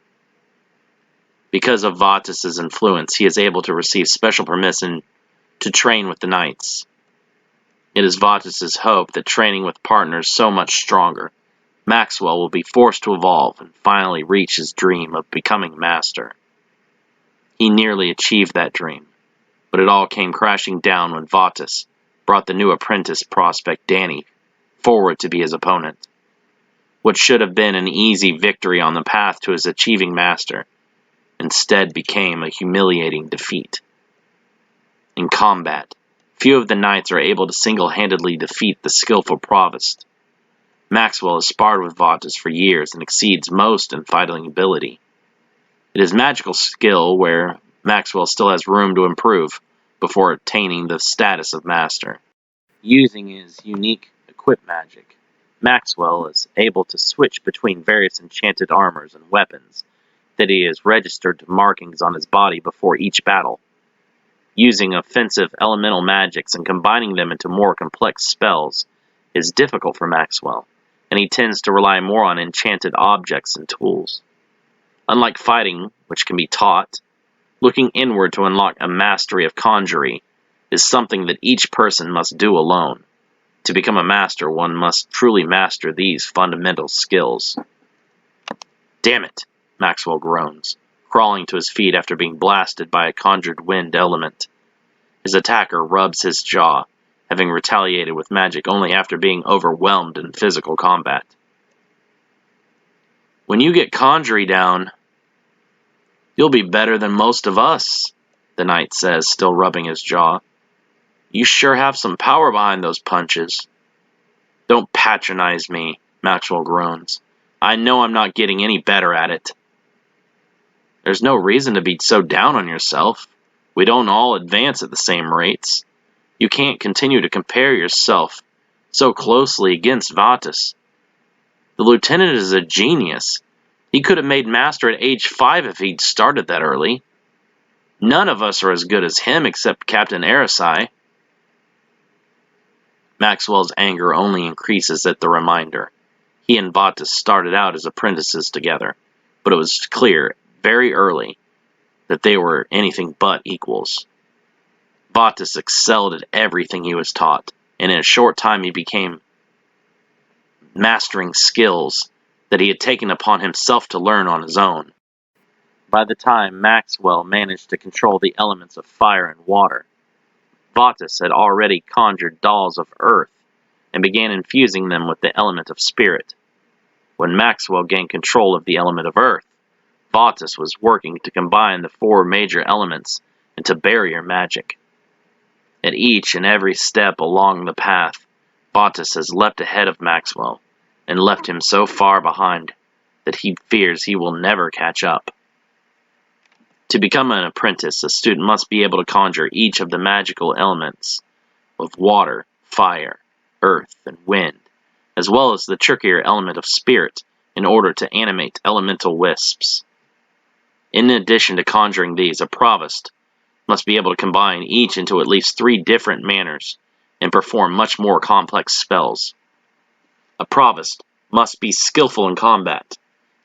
Because of Vatus's influence, he is able to receive special permission to train with the Knights. It is Vatus's hope that training with partners so much stronger, Maxwell will be forced to evolve and finally reach his dream of becoming master. He nearly achieved that dream, but it all came crashing down when Vatus brought the new apprentice prospect Danny forward to be his opponent. What should have been an easy victory on the path to his achieving master instead became a humiliating defeat. In combat, few of the knights are able to single-handedly defeat the skillful provost. Maxwell has sparred with Vatus for years and exceeds most in fighting ability. It is magical skill where Maxwell still has room to improve before attaining the status of master. Using his unique equip magic, Maxwell is able to switch between various enchanted armors and weapons that he has registered to markings on his body before each battle. Using offensive elemental magics and combining them into more complex spells is difficult for Maxwell, and he tends to rely more on enchanted objects and tools. Unlike fighting, which can be taught, looking inward to unlock a mastery of conjury is something that each person must do alone. To become a master, one must truly master these fundamental skills. Damn it, Maxwell groans, crawling to his feet after being blasted by a conjured wind element. His attacker rubs his jaw, having retaliated with magic only after being overwhelmed in physical combat. When you get conjury down, you'll be better than most of us, the knight says, still rubbing his jaw. You sure have some power behind those punches. Don't patronize me, Maxwell groans. I know I'm not getting any better at it. There's no reason to be so down on yourself. We don't all advance at the same rates. You can't continue to compare yourself so closely against Vatus. The lieutenant is a genius. He could have made master at age 5 if he'd started that early. None of us are as good as him except Captain Arisai. Maxwell's anger only increases at the reminder. He and Vatus started out as apprentices together, but it was clear very early that they were anything but equals. Vatus excelled at everything he was taught, and in a short time he became mastering skills that he had taken upon himself to learn on his own. By the time Maxwell managed to control the elements of fire and water, Vatus had already conjured dolls of earth and began infusing them with the element of spirit. When Maxwell gained control of the element of earth, Vatus was working to combine the four major elements into barrier magic. At each and every step along the path, Vatus has leapt ahead of Maxwell and left him so far behind that he fears he will never catch up. To become an apprentice, a student must be able to conjure each of the magical elements of water, fire, earth, and wind, as well as the trickier element of spirit, in order to animate elemental wisps. In addition to conjuring these, a provost must be able to combine each into at least 3 different manners and perform much more complex spells. A provost must be skillful in combat,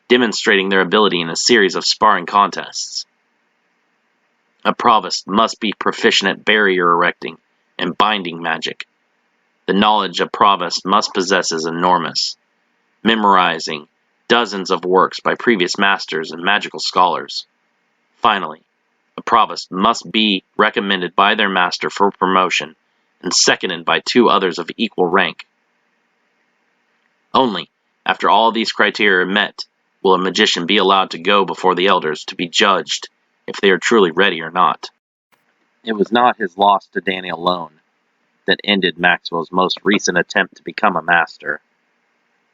demonstrating their ability in a series of sparring contests. A provost must be proficient at barrier erecting and binding magic. The knowledge a provost must possess is enormous, memorizing dozens of works by previous masters and magical scholars. Finally, a provost must be recommended by their master for promotion and seconded by 2 others of equal rank. Only after all these criteria are met will a magician be allowed to go before the elders to be judged if they are truly ready or not. It was not his loss to Danny alone that ended Maxwell's most recent attempt to become a master.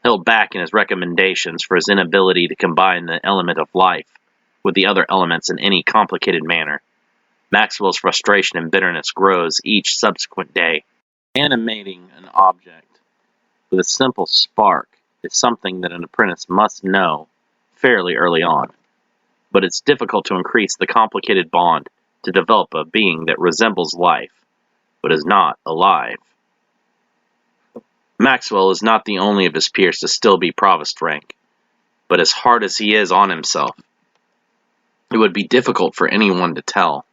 Held back in his recommendations for his inability to combine the element of life with the other elements in any complicated manner, Maxwell's frustration and bitterness grows each subsequent day. Animating an object with a simple spark is something that an apprentice must know fairly early on, but it's difficult to increase the complicated bond to develop a being that resembles life, but is not alive. Maxwell is not the only of his peers to still be provost rank, but as hard as he is on himself, it would be difficult for anyone to tell.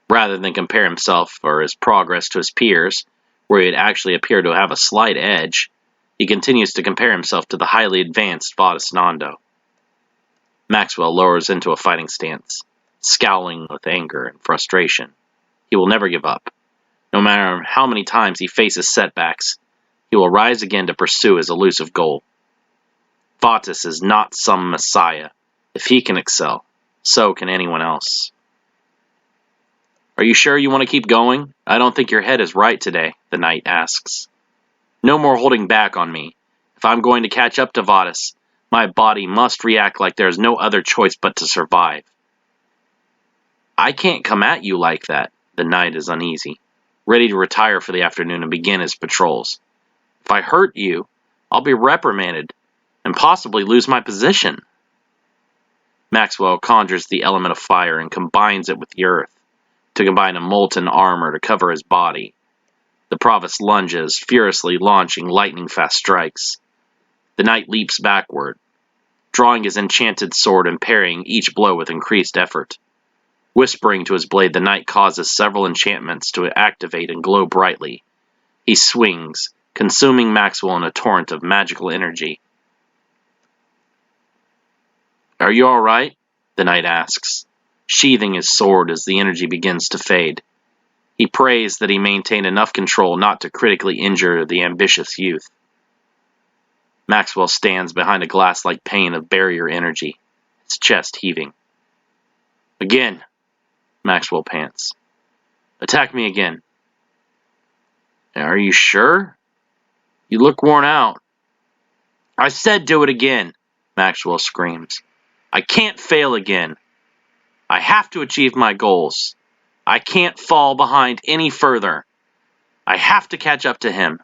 Rather than compare himself or his progress to his peers, where he'd actually appear to have a slight edge, he continues to compare himself to the highly advanced Vatus Nando. Maxwell lowers into a fighting stance, scowling with anger and frustration. He will never give up. No matter how many times he faces setbacks, he will rise again to pursue his elusive goal. Vatus is not some messiah. If he can excel, so can anyone else. "Are you sure you want to keep going? I don't think your head is right today," the knight asks. "No more holding back on me. If I'm going to catch up to Vatus, my body must react like there is no other choice but to survive." "I can't come at you like that." The knight is uneasy, ready to retire for the afternoon and begin his patrols. "If I hurt you, I'll be reprimanded and possibly lose my position." Maxwell conjures the element of fire and combines it with the earth to combine a molten armor to cover his body. The provost lunges, furiously launching lightning-fast strikes. The knight leaps backward, drawing his enchanted sword and parrying each blow with increased effort. Whispering to his blade, the knight causes several enchantments to activate and glow brightly. He swings, consuming Maxwell in a torrent of magical energy. "Are you all right?" the knight asks, sheathing his sword as the energy begins to fade. He prays that he maintain enough control not to critically injure the ambitious youth. Maxwell stands behind a glass-like pane of barrier energy, his chest heaving. "Again," Maxwell pants. "Attack me again." "Are you sure? You look worn out." "I said do it again," Maxwell screams. "I can't fail again. I have to achieve my goals. I can't fall behind any further. I have to catch up to him."